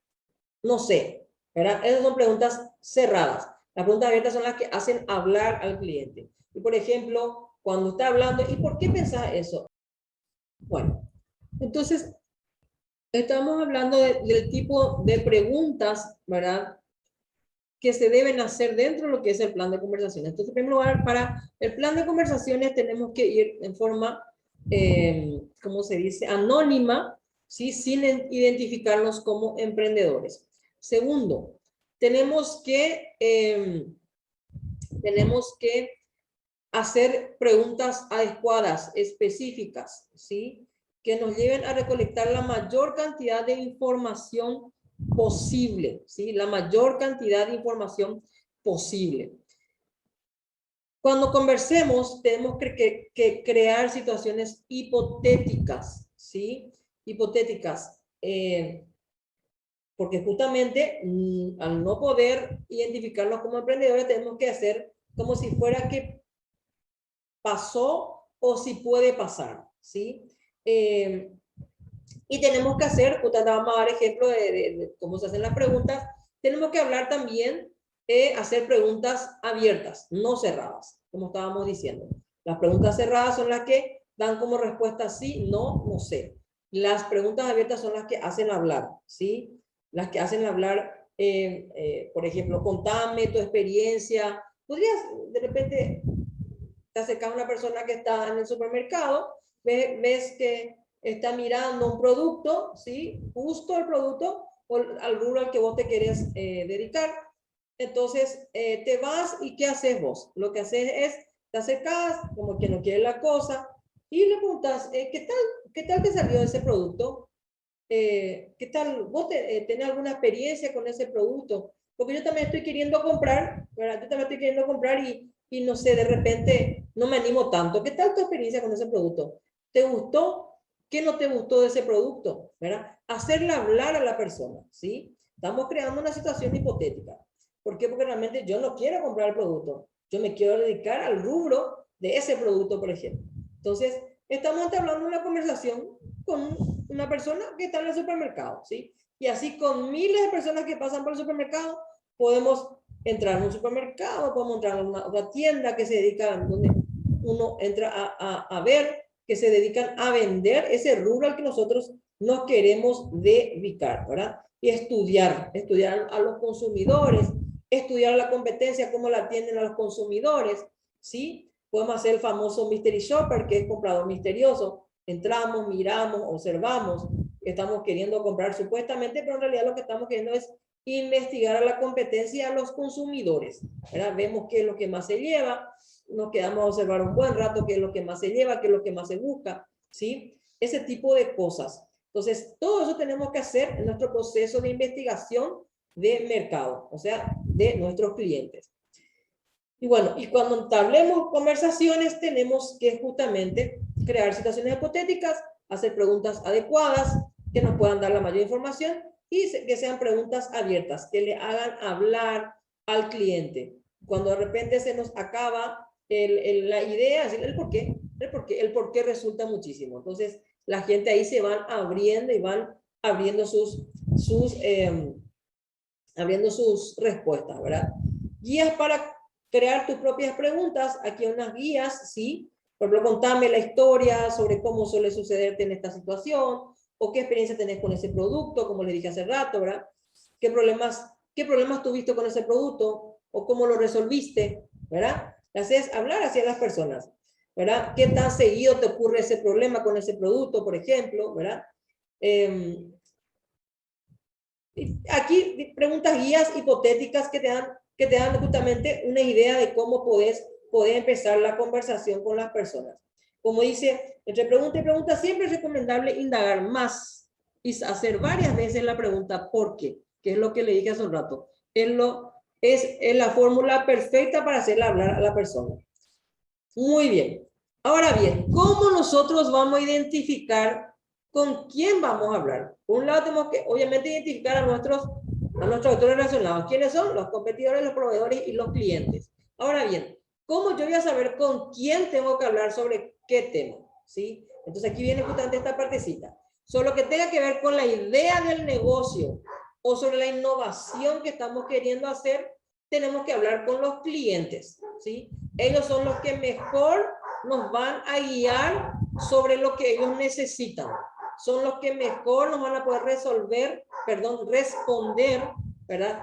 no sé, ¿verdad? Esas son preguntas cerradas. Las preguntas abiertas son las que hacen hablar al cliente. Y por ejemplo, cuando está hablando, ¿y por qué pensás eso? Bueno, entonces estamos hablando del tipo de preguntas, ¿verdad? Que se deben hacer dentro de lo que es el plan de conversaciones. Entonces, en primer lugar, para el plan de conversaciones tenemos que ir en forma, ¿cómo se dice? Anónima, ¿sí? Sin identificarnos como emprendedores. Segundo, tenemos que hacer preguntas adecuadas, específicas, ¿sí? Que nos lleven a recolectar la mayor cantidad de información posible, ¿sí? La mayor cantidad de información posible. Cuando conversemos, tenemos que crear situaciones hipotéticas, ¿sí? Hipotéticas. Porque justamente al no poder identificarnos como emprendedores, tenemos que hacer como si fuera que pasó o si puede pasar, ¿sí? Y tenemos que hacer, vamos a dar ejemplo de cómo se hacen las preguntas, tenemos que hablar también, hacer preguntas abiertas, no cerradas, como estábamos diciendo. Las preguntas cerradas son las que dan como respuesta sí, no, no sé. Las preguntas abiertas son las que hacen hablar, ¿sí? Las que hacen hablar, por ejemplo, contame tu experiencia. Podrías, de repente, te acercas a una persona que está en el supermercado, ves que está mirando un producto, ¿sí? Justo el producto o al rubro al que vos te quieres dedicar. Entonces, te vas y ¿qué haces vos? Lo que haces es, te acercas como que no quiere la cosa y le preguntas, ¿qué tal te salió ese producto? ¿Qué tal? ¿Vos tenés alguna experiencia con ese producto? Porque yo también estoy queriendo comprar, ¿verdad? Yo también estoy queriendo comprar y no sé, de repente no me animo tanto. ¿Qué tal tu experiencia con ese producto? ¿Te gustó? ¿Qué no te gustó de ese producto? ¿Verdad? Hacerle hablar a la persona, ¿sí? Estamos creando una situación hipotética. ¿Por qué? Porque realmente yo no quiero comprar el producto. Yo me quiero dedicar al rubro de ese producto, por ejemplo. Entonces, estamos entablando una conversación con una persona que está en el supermercado, ¿sí? Y así con miles de personas que pasan por el supermercado, podemos entrar en un supermercado, podemos entrar en una tienda que se dedica, donde uno entra a ver, que se dedican a vender ese rubro al que nosotros nos queremos dedicar, ¿verdad? Y estudiar a los consumidores, estudiar la competencia, cómo la atienden a los consumidores, ¿sí? Podemos hacer el famoso mystery shopper, que es comprador misterioso. Entramos, miramos, observamos, estamos queriendo comprar supuestamente, pero en realidad lo que estamos queriendo es investigar a la competencia, a los consumidores, ¿verdad? Vemos qué es lo que más se lleva, nos quedamos a observar un buen rato qué es lo que más se lleva, qué es lo que más se busca, ¿sí? Ese tipo de cosas. Entonces, todo eso tenemos que hacer en nuestro proceso de investigación de mercado, o sea, de nuestros clientes. Y bueno, y cuando entablemos conversaciones, tenemos que justamente crear situaciones hipotéticas, hacer preguntas adecuadas, que nos puedan dar la mayor información y que sean preguntas abiertas, que le hagan hablar al cliente. Cuando de repente se nos acaba la idea, el por qué resulta muchísimo. Entonces, la gente ahí se van abriendo y van abriendo abriendo sus respuestas, ¿verdad? Guías para crear tus propias preguntas. Aquí hay unas guías, ¿sí? Por ejemplo, contame la historia sobre cómo suele sucederte en esta situación, o qué experiencia tenés con ese producto, como les dije hace rato, ¿verdad? ¿Qué problemas tuviste con ese producto? ¿O cómo lo resolviste? ¿Verdad? Haces hablar hacia las personas, ¿verdad? ¿Qué tan seguido te ocurre ese problema con ese producto, por ejemplo? ¿Verdad? Aquí preguntas guías hipotéticas que te dan justamente una idea de cómo podés empezar la conversación con las personas. Como dice, entre pregunta y pregunta siempre es recomendable indagar más y hacer varias veces la pregunta ¿por qué? Que es lo que le dije hace un rato. Es la fórmula perfecta para hacerla hablar a la persona. Muy bien. Ahora bien, ¿cómo nosotros vamos a identificar con quién vamos a hablar? Por un lado tenemos que, obviamente, identificar a nuestros actores relacionados. ¿Quiénes son? Los competidores, los proveedores y los clientes. Ahora bien, ¿cómo yo voy a saber con quién tengo que hablar sobre qué tema? ¿Sí? Entonces aquí viene justamente esta partecita. Sobre lo que tenga que ver con la idea del negocio o sobre la innovación que estamos queriendo hacer, tenemos que hablar con los clientes, ¿sí? Ellos son los que mejor nos van a guiar sobre lo que ellos necesitan. Son los que mejor nos van a poder responder, ¿verdad?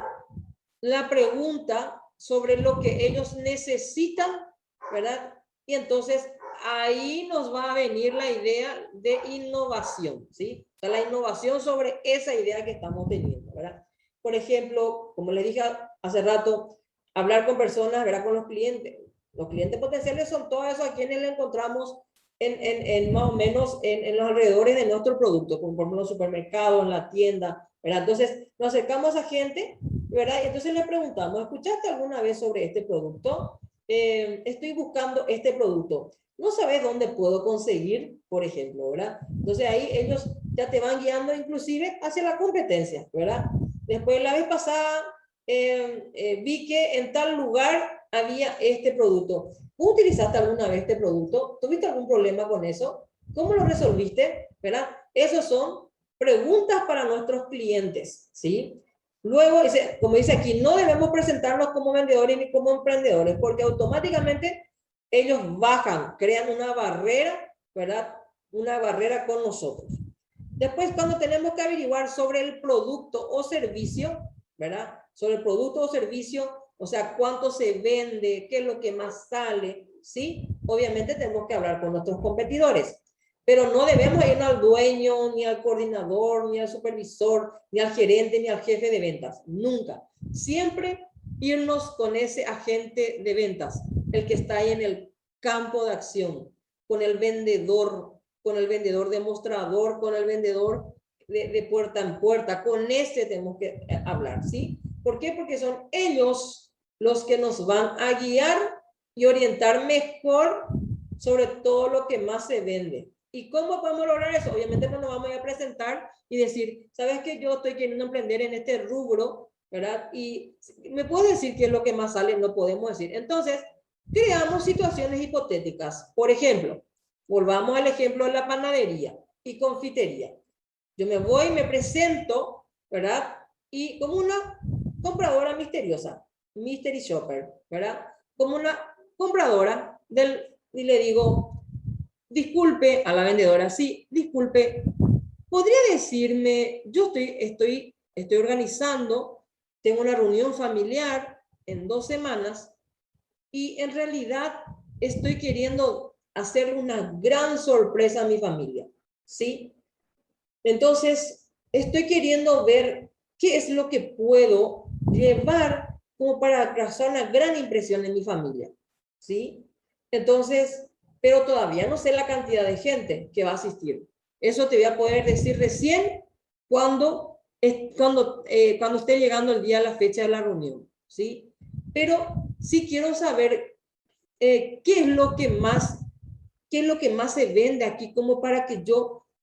La pregunta sobre lo que ellos necesitan, ¿verdad? Y entonces ahí nos va a venir la idea de innovación, ¿sí? O sea, la innovación sobre esa idea que estamos teniendo, ¿verdad? Por ejemplo, como les dije hace rato, hablar con personas, ¿verdad? Con los clientes. Los clientes potenciales son todos esos a quienes le encontramos en más o menos en los alrededores de nuestro producto, como por ejemplo en los supermercados, en la tienda, ¿verdad? Entonces nos acercamos a gente, ¿verdad? Y entonces le preguntamos, ¿escuchaste alguna vez sobre este producto? Estoy buscando este producto. ¿No sabes dónde puedo conseguir, por ejemplo, ¿verdad? Entonces ahí ellos ya te van guiando inclusive hacia la competencia, ¿verdad? Después la vez pasada vi que en tal lugar había este producto. ¿Utilizaste alguna vez este producto? ¿Tuviste algún problema con eso? ¿Cómo lo resolviste? ¿Verdad? Esas son preguntas para nuestros clientes, ¿sí? Luego, como dice aquí, no debemos presentarnos como vendedores ni como emprendedores, porque automáticamente ellos bajan, crean una barrera, ¿verdad? Una barrera con nosotros. Después, cuando tenemos que averiguar sobre el producto o servicio, ¿verdad? Sobre el producto o servicio, o sea, cuánto se vende, qué es lo que más sale, ¿sí? Obviamente tenemos que hablar con nuestros competidores, pero no debemos ir al dueño, ni al coordinador, ni al supervisor, ni al gerente, ni al jefe de ventas. Nunca. Siempre irnos con ese agente de ventas, el que está ahí en el campo de acción, con el vendedor demostrador, con el vendedor de puerta en puerta. Con este tenemos que hablar, ¿sí? ¿Por qué? Porque son ellos los que nos van a guiar y orientar mejor sobre todo lo que más se vende. ¿Y cómo podemos lograr eso? Obviamente no nos vamos a presentar y decir, ¿sabes qué? Yo estoy queriendo emprender en este rubro, ¿verdad? Y me puedes decir qué es lo que más sale, no podemos decir. Entonces, creamos situaciones hipotéticas. Por ejemplo, volvamos al ejemplo de la panadería y confitería. Yo me voy, me presento, ¿verdad? Y como una compradora misteriosa, mystery shopper, ¿verdad? Como una compradora y le digo, disculpe a la vendedora, sí, disculpe, ¿podría decirme, yo estoy organizando, tengo una reunión familiar en 2 semanas y en realidad estoy queriendo hacer una gran sorpresa a mi familia, ¿sí? Entonces, estoy queriendo ver qué es lo que puedo llevar como para causar una gran impresión en mi familia, ¿sí? Entonces, pero todavía no sé la cantidad de gente que va a asistir. Eso te voy a poder decir recién cuando esté llegando el día, la fecha de la reunión, ¿sí? Pero sí quiero saber qué es lo que más se vende aquí, como para que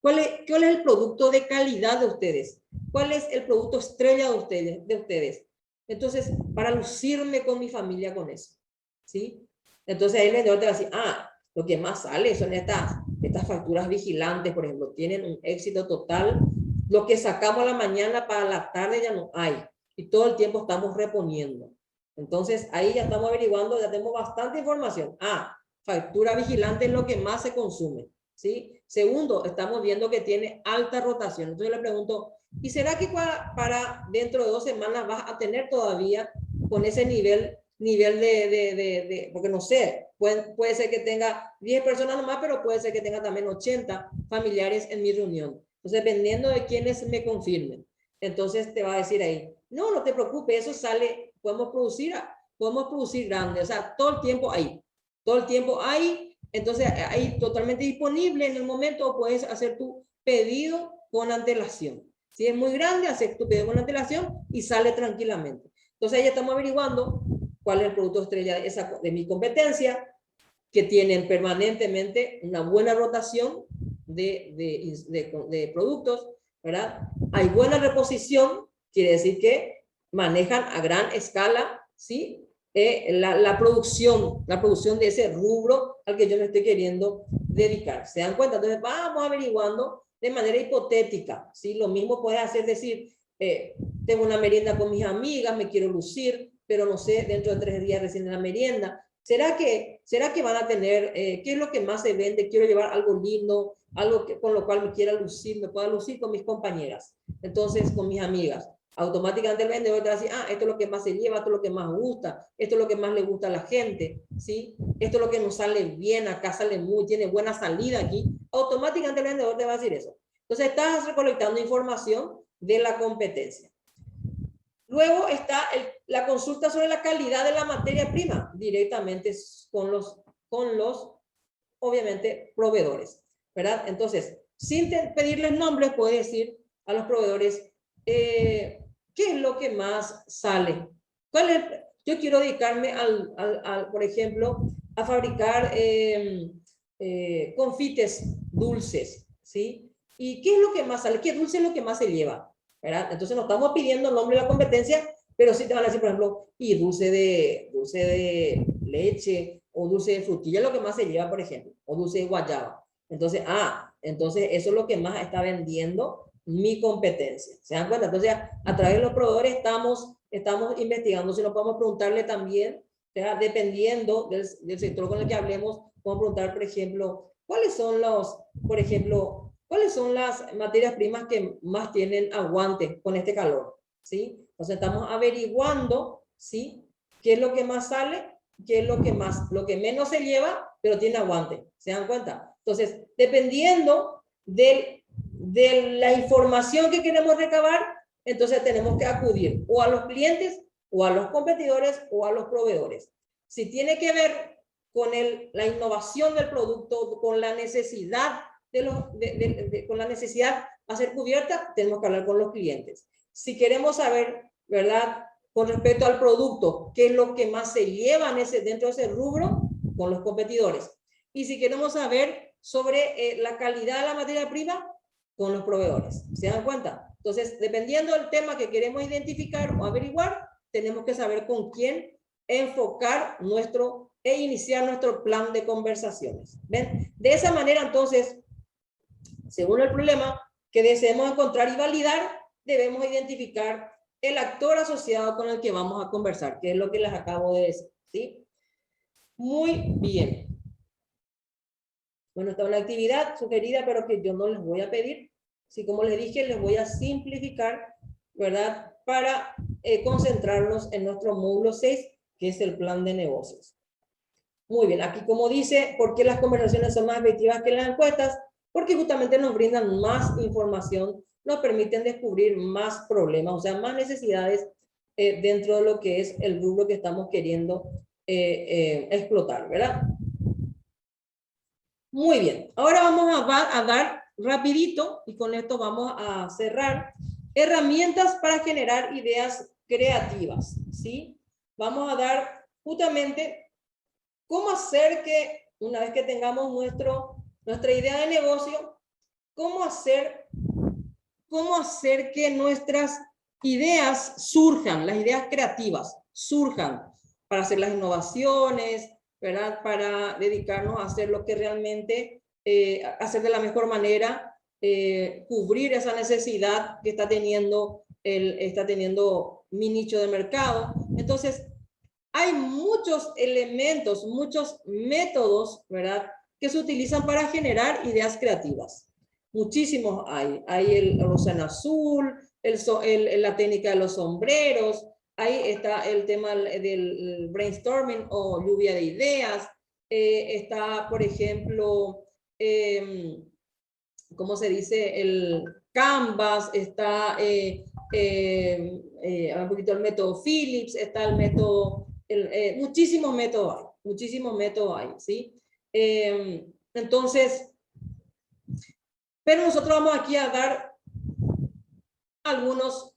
¿cuál es el producto de calidad de ustedes? ¿Cuál es el producto estrella de ustedes? Entonces, para lucirme con mi familia con eso, ¿sí? Entonces ahí el vendedor te va a decir, lo que más sale son estas facturas vigilantes, por ejemplo, tienen un éxito total. Lo que sacamos a la mañana para la tarde ya no hay. Y todo el tiempo estamos reponiendo. Entonces ahí ya estamos averiguando, ya tenemos bastante información. Factura vigilante es lo que más se consume, ¿sí? Segundo, estamos viendo que tiene alta rotación. Entonces le pregunto, ¿y será que para dentro de 2 semanas vas a tener todavía con ese nivel porque no sé, puede ser que tenga 10 personas nomás, pero puede ser que tenga también 80 familiares en mi reunión. Entonces, dependiendo de quiénes me confirmen. Entonces te va a decir ahí, no te preocupes, eso sale, podemos producir grande, o sea, todo el tiempo ahí. Todo el tiempo hay, entonces hay totalmente disponible en el momento, puedes hacer tu pedido con antelación. Si es muy grande, haces tu pedido con antelación y sale tranquilamente. Entonces ahí ya estamos averiguando cuál es el producto estrella de mi competencia, que tienen permanentemente una buena rotación de productos, ¿verdad? Hay buena reposición, quiere decir que manejan a gran escala, ¿sí? La producción de ese rubro al que yo me estoy queriendo dedicar. ¿Se dan cuenta? Entonces vamos averiguando de manera hipotética, ¿sí? Lo mismo puedes hacer, decir, tengo una merienda con mis amigas, me quiero lucir, pero no sé, dentro de 3 días recién la merienda. ¿Será que van a tener, qué es lo que más se vende? Quiero llevar algo lindo, algo con lo cual me quiera lucir, me pueda lucir con mis compañeras, entonces con mis amigas. Automáticamente el vendedor te va a decir, esto es lo que más se lleva, esto es lo que más gusta, esto es lo que más le gusta a la gente, ¿sí? Esto es lo que nos sale bien, acá sale tiene buena salida aquí. Automáticamente el vendedor te va a decir eso. Entonces estás recolectando información de la competencia. Luego está la consulta sobre la calidad de la materia prima, directamente con los obviamente, proveedores, ¿verdad? Entonces, sin pedirles nombres, puedes decir a los proveedores, ¿qué es lo que más sale? Yo quiero dedicarme por ejemplo, a fabricar confites dulces, ¿sí? ¿Y qué es lo que más sale? ¿Qué dulce es lo que más se lleva? ¿Verdad? Entonces no estamos pidiendo el nombre de la competencia, pero sí te van a decir, por ejemplo, y dulce de leche o dulce de frutilla, lo que más se lleva, por ejemplo, o dulce de guayaba. Entonces, entonces eso es lo que más está vendiendo mi competencia. ¿Se dan cuenta? Entonces, a través de los proveedores estamos investigando. Si no, podemos preguntarle también, o sea, dependiendo del sector con el que hablemos, podemos preguntar, por ejemplo, ¿cuáles son las materias primas que más tienen aguante con este calor? ¿Sí? Entonces estamos averiguando, ¿sí? ¿Qué es lo que más sale? ¿Qué es lo que menos se lleva, pero tiene aguante? ¿Se dan cuenta? Entonces, dependiendo de la información que queremos recabar, entonces tenemos que acudir o a los clientes, o a los competidores, o a los proveedores. Si tiene que ver con la innovación del producto, con la necesidad con la necesidad a ser cubierta, tenemos que hablar con los clientes. Si queremos saber, ¿verdad?, con respecto al producto, qué es lo que más se lleva dentro de ese rubro, con los competidores. Y si queremos saber sobre la calidad de la materia prima con los proveedores. ¿Se dan cuenta? Entonces, dependiendo del tema que queremos identificar o averiguar, tenemos que saber con quién enfocar e iniciar nuestro plan de conversaciones. ¿Ven? De esa manera, entonces, según el problema que deseemos encontrar y validar, debemos identificar el actor asociado con el que vamos a conversar, que es lo que les acabo de decir, ¿sí? Muy bien. Bueno, esta es una actividad sugerida, pero que yo no les voy a pedir. Así como les dije, les voy a simplificar, ¿verdad? Para concentrarnos en nuestro módulo 6, que es el plan de negocios. Muy bien, aquí como dice, ¿por qué las conversaciones son más efectivas que las encuestas? Porque justamente nos brindan más información, nos permiten descubrir más problemas, o sea, más necesidades dentro de lo que es el rubro que estamos queriendo explotar, ¿verdad? Muy bien, ahora vamos a dar rapidito, y con esto vamos a cerrar, herramientas para generar ideas creativas, ¿sí? Vamos a dar justamente cómo hacer que, una vez que tengamos nuestra idea de negocio, cómo hacer que nuestras ideas surjan, las ideas creativas surjan para hacer las innovaciones, ¿verdad? Para dedicarnos a hacer lo que realmente, hacer de la mejor manera, cubrir esa necesidad que está teniendo mi nicho de mercado. Entonces, hay muchos elementos, muchos métodos, ¿verdad?, que se utilizan para generar ideas creativas. Muchísimos hay. Hay el océano azul, la técnica de los sombreros, ahí está el tema del brainstorming o lluvia de ideas, está, por ejemplo, ¿cómo se dice? El Canvas, está un poquito el método Phillips, está el método, muchísimos métodos hay, ¿sí? Entonces, pero nosotros vamos aquí a dar algunos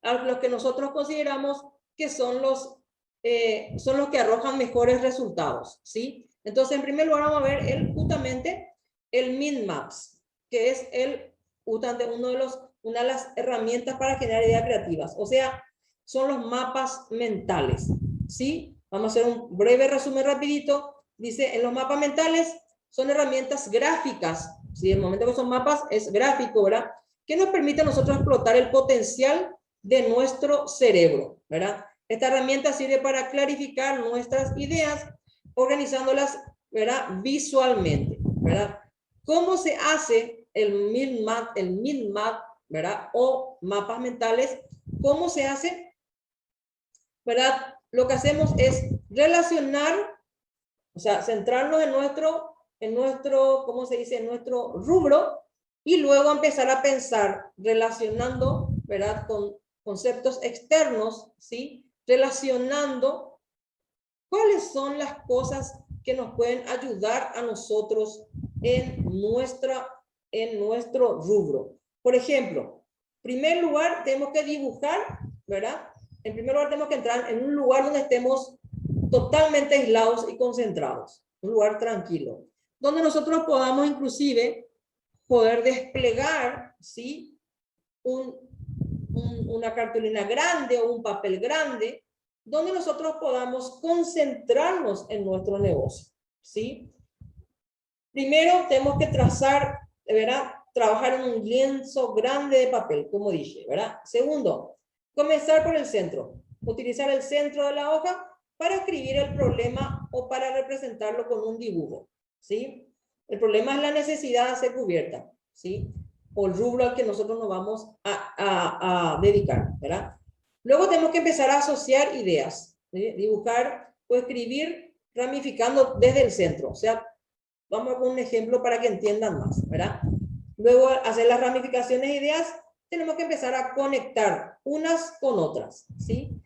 a los que nosotros consideramos que son los que arrojan mejores resultados, ¿sí? Entonces, en primer lugar vamos a ver justamente el Min-Maps, que es una de las herramientas para generar ideas creativas. O sea, son los mapas mentales, ¿sí? Vamos a hacer un breve resumen rapidito. Dice, en los mapas mentales son herramientas gráficas, ¿sí? El momento que son mapas es gráfico, ¿verdad? Que nos permite a nosotros explotar el potencial de nuestro cerebro, ¿verdad? Esta herramienta sirve para clarificar nuestras ideas, organizándolas, ¿verdad?, visualmente, ¿verdad? ¿Cómo se hace el Min-Map, ¿verdad? O mapas mentales. ¿Cómo se hace? ¿Verdad? Lo que hacemos es relacionar, o sea, centrarnos en nuestro, ¿cómo se dice? En nuestro rubro, y luego empezar a pensar relacionando, ¿verdad?, con conceptos externos, ¿sí? Relacionando cuáles son las cosas que nos pueden ayudar a nosotros en nuestro rubro. Por ejemplo, en primer lugar tenemos que dibujar, ¿verdad? En primer lugar tenemos que entrar en un lugar donde estemos totalmente aislados y concentrados, un lugar tranquilo, donde nosotros podamos inclusive poder desplegar, ¿sí?, una cartulina grande o un papel grande, donde nosotros podamos concentrarnos en nuestro negocio, ¿sí? Primero tenemos que trazar, ¿verdad?, trabajar en un lienzo grande de papel, como dije, ¿verdad? Segundo, comenzar por el centro, utilizar el centro de la hoja para escribir el problema o para representarlo con un dibujo, ¿sí? El problema es la necesidad de ser cubierta, ¿sí? O el rubro al que nosotros nos vamos a dedicar, ¿verdad? Luego tenemos que empezar a asociar ideas, ¿sí? Dibujar o escribir ramificando desde el centro. O sea, vamos a poner un ejemplo para que entiendan más, ¿verdad? Luego, hacer las ramificaciones de ideas, tenemos que empezar a conectar unas con otras, ¿sí?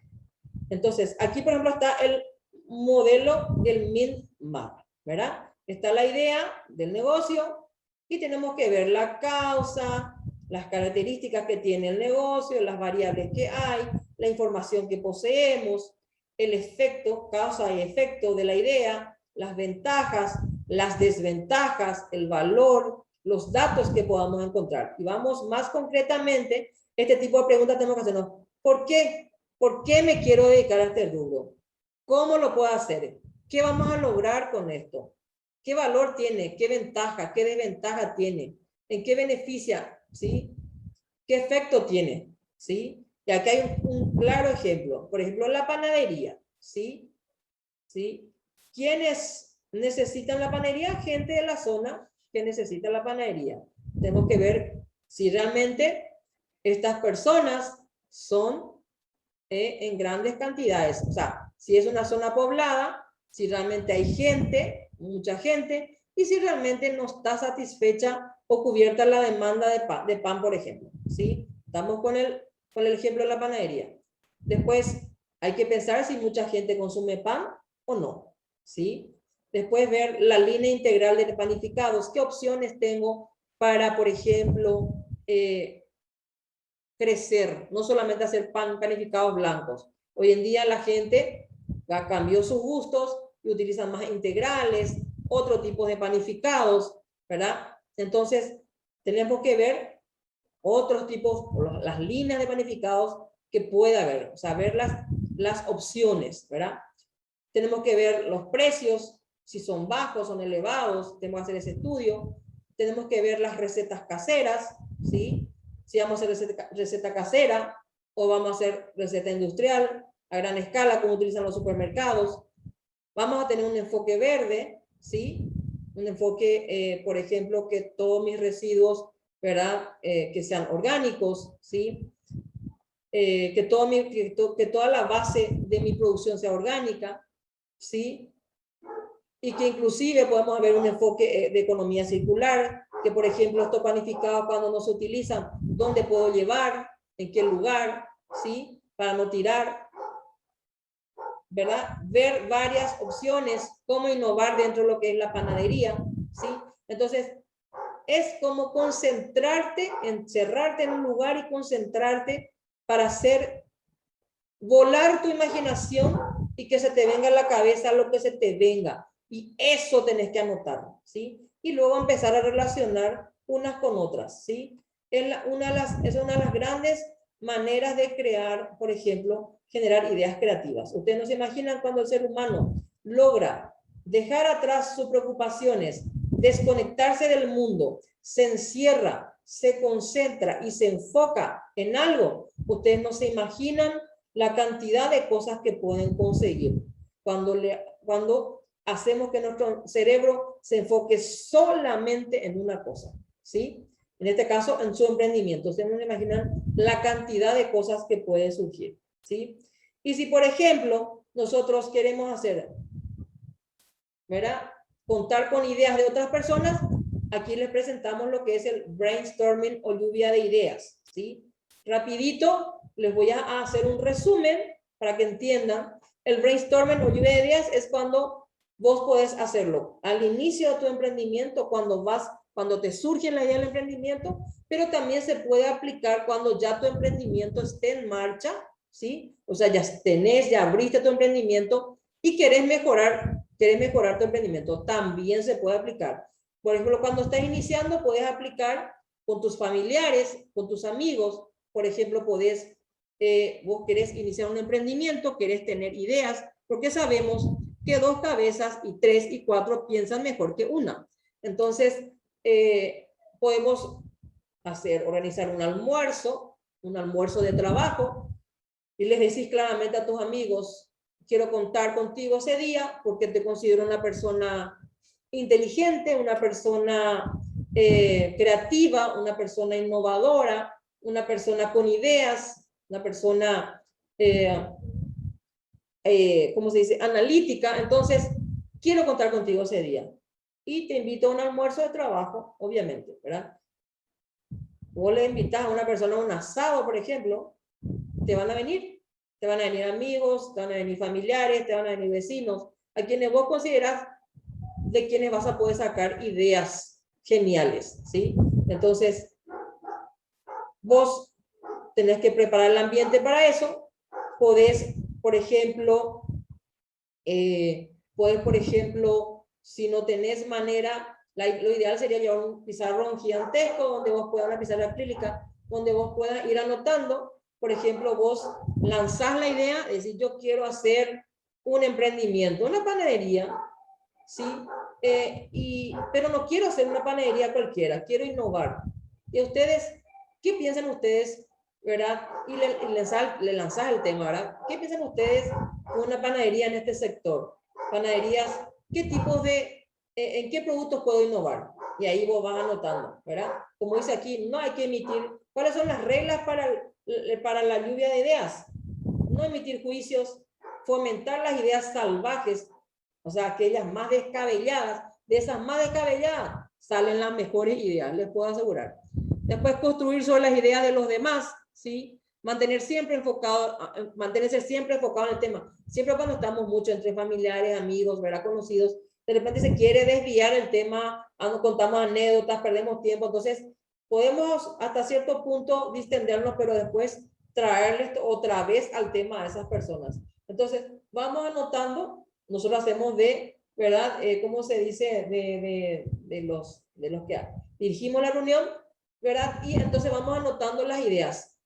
Entonces, aquí, por ejemplo, está el modelo del Min-Map, ¿verdad? Está la idea del negocio y tenemos que ver la causa, las características que tiene el negocio, las variables que hay, la información que poseemos, el efecto, causa y efecto de la idea, las ventajas, las desventajas, el valor, los datos que podamos encontrar. Y vamos más concretamente, este tipo de preguntas tenemos que hacernos. ¿Por qué? ¿Por qué me quiero dedicar a este rubro? ¿Cómo lo puedo hacer? ¿Qué vamos a lograr con esto? ¿Qué valor tiene? ¿Qué ventaja? ¿Qué desventaja tiene? ¿En qué beneficia? ¿Sí? ¿Qué efecto tiene? ¿Sí? Y aquí hay un claro ejemplo. Por ejemplo, la panadería. ¿Sí? ¿Sí? ¿Quiénes necesitan la panadería? Gente de la zona que necesita la panadería. Tenemos que ver si realmente estas personas son en grandes cantidades. O sea, si es una zona poblada, si realmente hay gente, mucha gente, y si realmente no está satisfecha o cubierta la demanda de pan, por ejemplo. ¿Sí? Estamos con el ejemplo de la panadería. Después, hay que pensar si mucha gente consume pan o no. ¿Sí? Después, ver la línea integral de panificados. ¿Qué opciones tengo para, por ejemplo, crecer, no solamente hacer panificados blancos? Hoy en día la gente cambió sus gustos y utilizan más integrales, otro tipo de panificados, ¿verdad? Entonces, tenemos que ver otros tipos, las líneas de panificados que pueda haber, o sea, ver las opciones, ¿verdad? Tenemos que ver los precios, si son bajos, son elevados, tenemos que hacer ese estudio. Tenemos que ver las recetas caseras, ¿sí? Si vamos a hacer receta casera o vamos a hacer receta industrial a gran escala, como utilizan los supermercados. Vamos a tener un enfoque verde, ¿sí? Un enfoque, por ejemplo, que todos mis residuos, ¿verdad? Que sean orgánicos, ¿sí? Que toda la base de mi producción sea orgánica, ¿sí? Y que inclusive podemos ver un enfoque de economía circular, que por ejemplo estos panificados cuando no se utilizan, ¿dónde puedo llevar? ¿En qué lugar? ¿Sí? Para no tirar, ¿verdad? Ver varias opciones, cómo innovar dentro de lo que es la panadería, ¿sí? Entonces, es como concentrarte, encerrarte en un lugar y concentrarte para hacer volar tu imaginación y que se te venga a la cabeza lo que se te venga. Y eso tenés que anotar, ¿sí? Y luego empezar a relacionar unas con otras, ¿sí? Es una de las grandes maneras de crear, por ejemplo, generar ideas creativas. Ustedes no se imaginan cuando el ser humano logra dejar atrás sus preocupaciones, desconectarse del mundo, se encierra, se concentra y se enfoca en algo. Ustedes no se imaginan la cantidad de cosas que pueden conseguir cuando hacemos que nuestro cerebro se enfoque solamente en una cosa, ¿sí? En este caso, en su emprendimiento. Ustedes no se imaginan la cantidad de cosas que pueden surgir, ¿sí? Y si, por ejemplo, nosotros queremos hacer, ¿verdad? Contar con ideas de otras personas, aquí les presentamos lo que es el brainstorming o lluvia de ideas, ¿sí? Rapidito, les voy a hacer un resumen para que entiendan. El brainstorming o lluvia de ideas es cuando vos podés hacerlo al inicio de tu emprendimiento, cuando te surge la idea del emprendimiento, pero también se puede aplicar cuando ya tu emprendimiento esté en marcha, ¿sí? O sea, ya abriste tu emprendimiento y querés mejorar tu emprendimiento, también se puede aplicar. Por ejemplo, cuando estás iniciando, puedes aplicar con tus familiares, con tus amigos. Por ejemplo, vos querés iniciar un emprendimiento, querés tener ideas, porque sabemos que 2 cabezas y 3 y 4 piensan mejor que una. Entonces, podemos organizar un almuerzo de trabajo, y les decís claramente a tus amigos: quiero contar contigo ese día porque te considero una persona inteligente, una persona creativa, una persona innovadora, una persona con ideas, una persona, ¿cómo se dice?, analítica. Entonces, quiero contar contigo ese día. Y te invito a un almuerzo de trabajo, obviamente, ¿verdad? Vos le invitas a una persona a un asado, por ejemplo, te van a venir amigos, te van a venir familiares, te van a venir vecinos, a quienes vos consideras de quienes vas a poder sacar ideas geniales, ¿sí? Entonces, vos tenés que preparar el ambiente para eso. Podés, por ejemplo, Si no tenés manera, lo ideal sería llevar un pizarrón gigantesco donde vos puedas, una pizarra acrílica, donde vos puedas ir anotando. Por ejemplo, vos lanzás la idea, es decir, yo quiero hacer un emprendimiento, una panadería, ¿sí? Pero no quiero hacer una panadería cualquiera, quiero innovar. Y ustedes, ¿qué piensan ustedes, verdad? Y le lanzás el tema, ¿verdad? ¿Qué piensan ustedes con una panadería en este sector? Panaderías, ¿qué tipos de, en qué productos puedo innovar? Y ahí vos vas anotando, ¿verdad? Como dice aquí, no hay que emitir, ¿cuáles son las reglas para la lluvia de ideas? No emitir juicios, fomentar las ideas salvajes, o sea, aquellas más descabelladas. De esas más descabelladas salen las mejores ideas, les puedo asegurar. Después, construir sobre las ideas de los demás, ¿sí? Mantenerse siempre enfocado en el tema. Siempre cuando estamos mucho entre familiares, amigos, ¿verdad? Conocidos, de repente se quiere desviar el tema, contamos anécdotas, perdemos tiempo, entonces podemos hasta cierto punto distendernos, pero después traerles otra vez al tema a esas personas. Entonces, vamos anotando, nosotros hacemos ¿verdad? ¿Cómo se dice? De los que dirigimos la reunión, ¿verdad? Y entonces vamos anotando las ideas.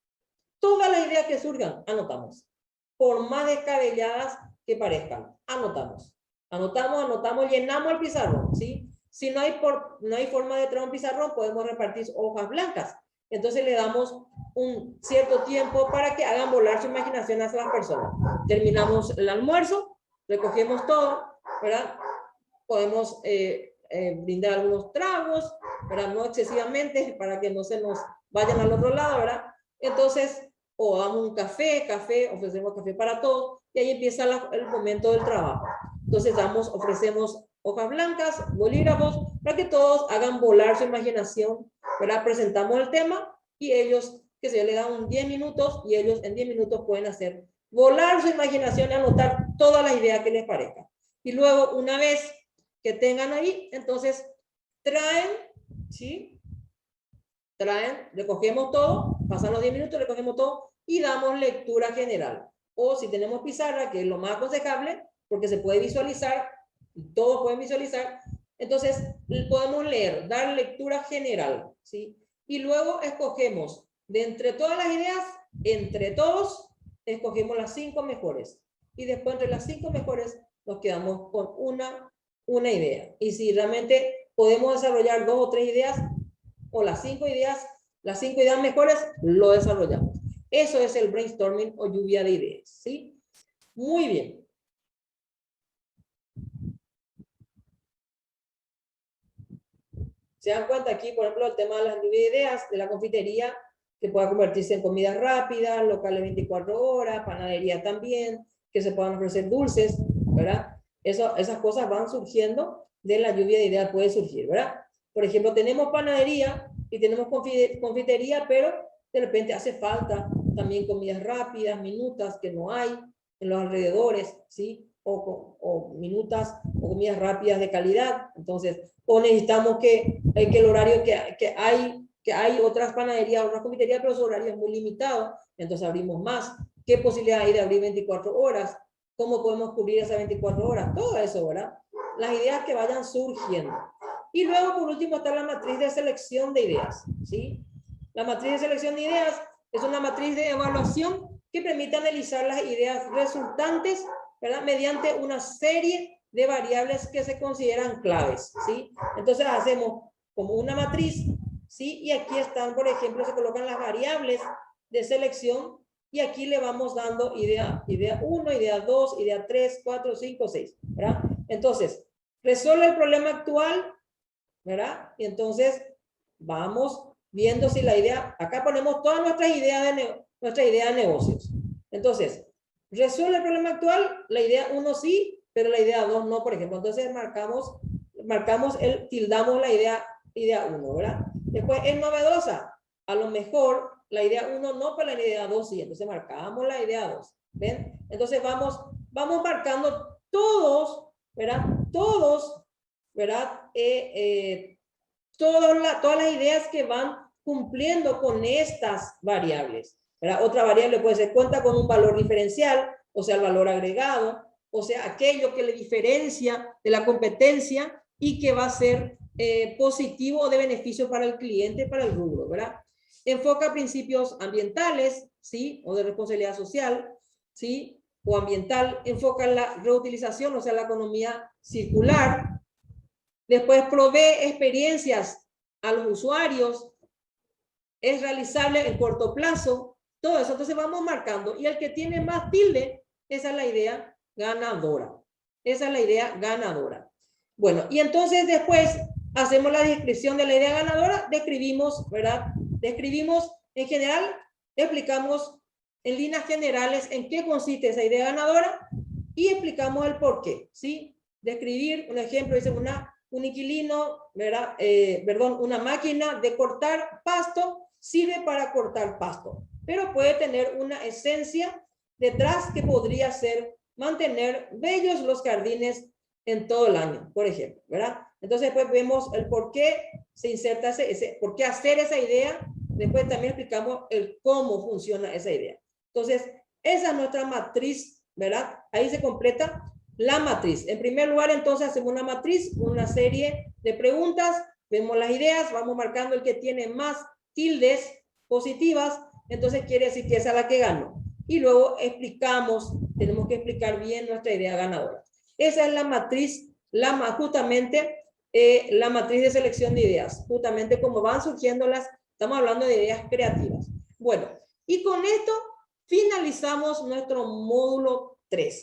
Todas las ideas que surjan, anotamos. Por más descabelladas que parezcan, anotamos. Anotamos, llenamos el pizarrón, ¿sí? Si no hay forma de traer un pizarrón, podemos repartir hojas blancas. Entonces le damos un cierto tiempo para que hagan volar su imaginación hacia las personas. Terminamos el almuerzo, recogemos todo, ¿verdad? Podemos brindar algunos tragos, ¿verdad? No excesivamente, para que no se nos vayan al otro lado, ¿verdad? Entonces, o damos un café, ofrecemos café para todos, y ahí empieza el momento del trabajo. Entonces ofrecemos hojas blancas, bolígrafos, para que todos hagan volar su imaginación, ¿verdad? Presentamos el tema, y ellos, que se le dan 10 minutos, y ellos en 10 minutos pueden hacer volar su imaginación y anotar todas las ideas que les parezcan. Y luego, una vez que tengan ahí, entonces traen, ¿sí? Recogemos todo, pasan los 10 minutos, recogemos todo y damos lectura general. O si tenemos pizarra, que es lo más aconsejable, porque se puede visualizar, y todos pueden visualizar, entonces podemos leer, dar lectura general, ¿sí? Y luego escogemos, de entre todas las ideas, entre todos, escogemos las 5 mejores. Y después entre las 5 mejores nos quedamos con una idea. Y si realmente podemos desarrollar 2 o 3 ideas, o las 5 ideas mejores, lo desarrollamos. Eso es el brainstorming o lluvia de ideas, ¿sí? Muy bien. Se dan cuenta aquí, por ejemplo, el tema de las lluvia de ideas, de la confitería, que pueda convertirse en comidas rápidas, locales 24 horas, panadería también, que se puedan ofrecer dulces, ¿verdad? Esas cosas van surgiendo de la lluvia de ideas, puede surgir, ¿verdad? Por ejemplo, tenemos panadería y tenemos confitería, pero de repente hace falta también comidas rápidas, minutas, que no hay en los alrededores, ¿sí? O minutas o comidas rápidas de calidad. Entonces, o necesitamos que el horario que hay otras panaderías, otras confiterías, pero su horario es muy limitado, entonces abrimos más. ¿Qué posibilidad hay de abrir 24 horas? ¿Cómo podemos cubrir esas 24 horas? Todo eso, ¿verdad? Las ideas que vayan surgiendo. Y luego, por último, está la matriz de selección de ideas, ¿sí? La matriz de selección de ideas es una matriz de evaluación que permite analizar las ideas resultantes, ¿verdad? Mediante una serie de variables que se consideran claves, ¿sí? Entonces hacemos como una matriz, ¿sí? Y aquí están, por ejemplo, se colocan las variables de selección y aquí le vamos dando idea 1, idea 2, idea 3, 4, 5, 6, ¿verdad? Entonces, resuelve el problema actual, ¿verdad? Y entonces vamos viendo si la idea, acá ponemos todas nuestras ideas de negocios. Entonces, resuelve el problema actual, la idea 1 sí, pero la idea 2 no, por ejemplo. Entonces tildamos la idea 1, ¿verdad? Después es novedosa. A lo mejor la idea 1 no, pero la idea 2 sí. Entonces marcamos la idea 2. ¿Ven? Entonces vamos marcando todos, ¿verdad? Todos, ¿verdad? Todas las ideas que van cumpliendo con estas variables, ¿verdad? Otra variable puede ser cuenta con un valor diferencial, o sea, el valor agregado, o sea, aquello que le diferencia de la competencia y que va a ser positivo o de beneficio para el cliente, para el rubro, ¿verdad? Enfoca principios ambientales, ¿sí? O de responsabilidad social, ¿sí? O ambiental. Enfoca la reutilización, o sea, la economía circular. Después provee experiencias a los usuarios. Es realizable en corto plazo. Todo eso, entonces vamos marcando. Y el que tiene más tilde, esa es la idea ganadora. Esa es la idea ganadora. Bueno, y entonces después hacemos la descripción de la idea ganadora, describimos, ¿verdad? Describimos en general, explicamos en líneas generales en qué consiste esa idea ganadora y explicamos el por qué, ¿sí? Describir, un ejemplo, dice un inquilino, ¿verdad? Perdón, una máquina de cortar pasto sirve para cortar pasto, pero puede tener una esencia detrás que podría ser mantener bellos los jardines en todo el año, por ejemplo, ¿verdad? Entonces después vemos el por qué se inserta por qué hacer esa idea, después también explicamos el cómo funciona esa idea. Entonces, esa es nuestra matriz, ¿verdad? Ahí se completa la matriz. En primer lugar, entonces hacemos una matriz, una serie de preguntas, vemos las ideas, vamos marcando el que tiene más tildes positivas, entonces quiere decir que esa es la que ganó. Y luego explicamos, tenemos que explicar bien nuestra idea ganadora. Esa es la matriz, justamente la matriz de selección de ideas, justamente como van surgiendo estamos hablando de ideas creativas. Bueno, y con esto finalizamos nuestro módulo 3.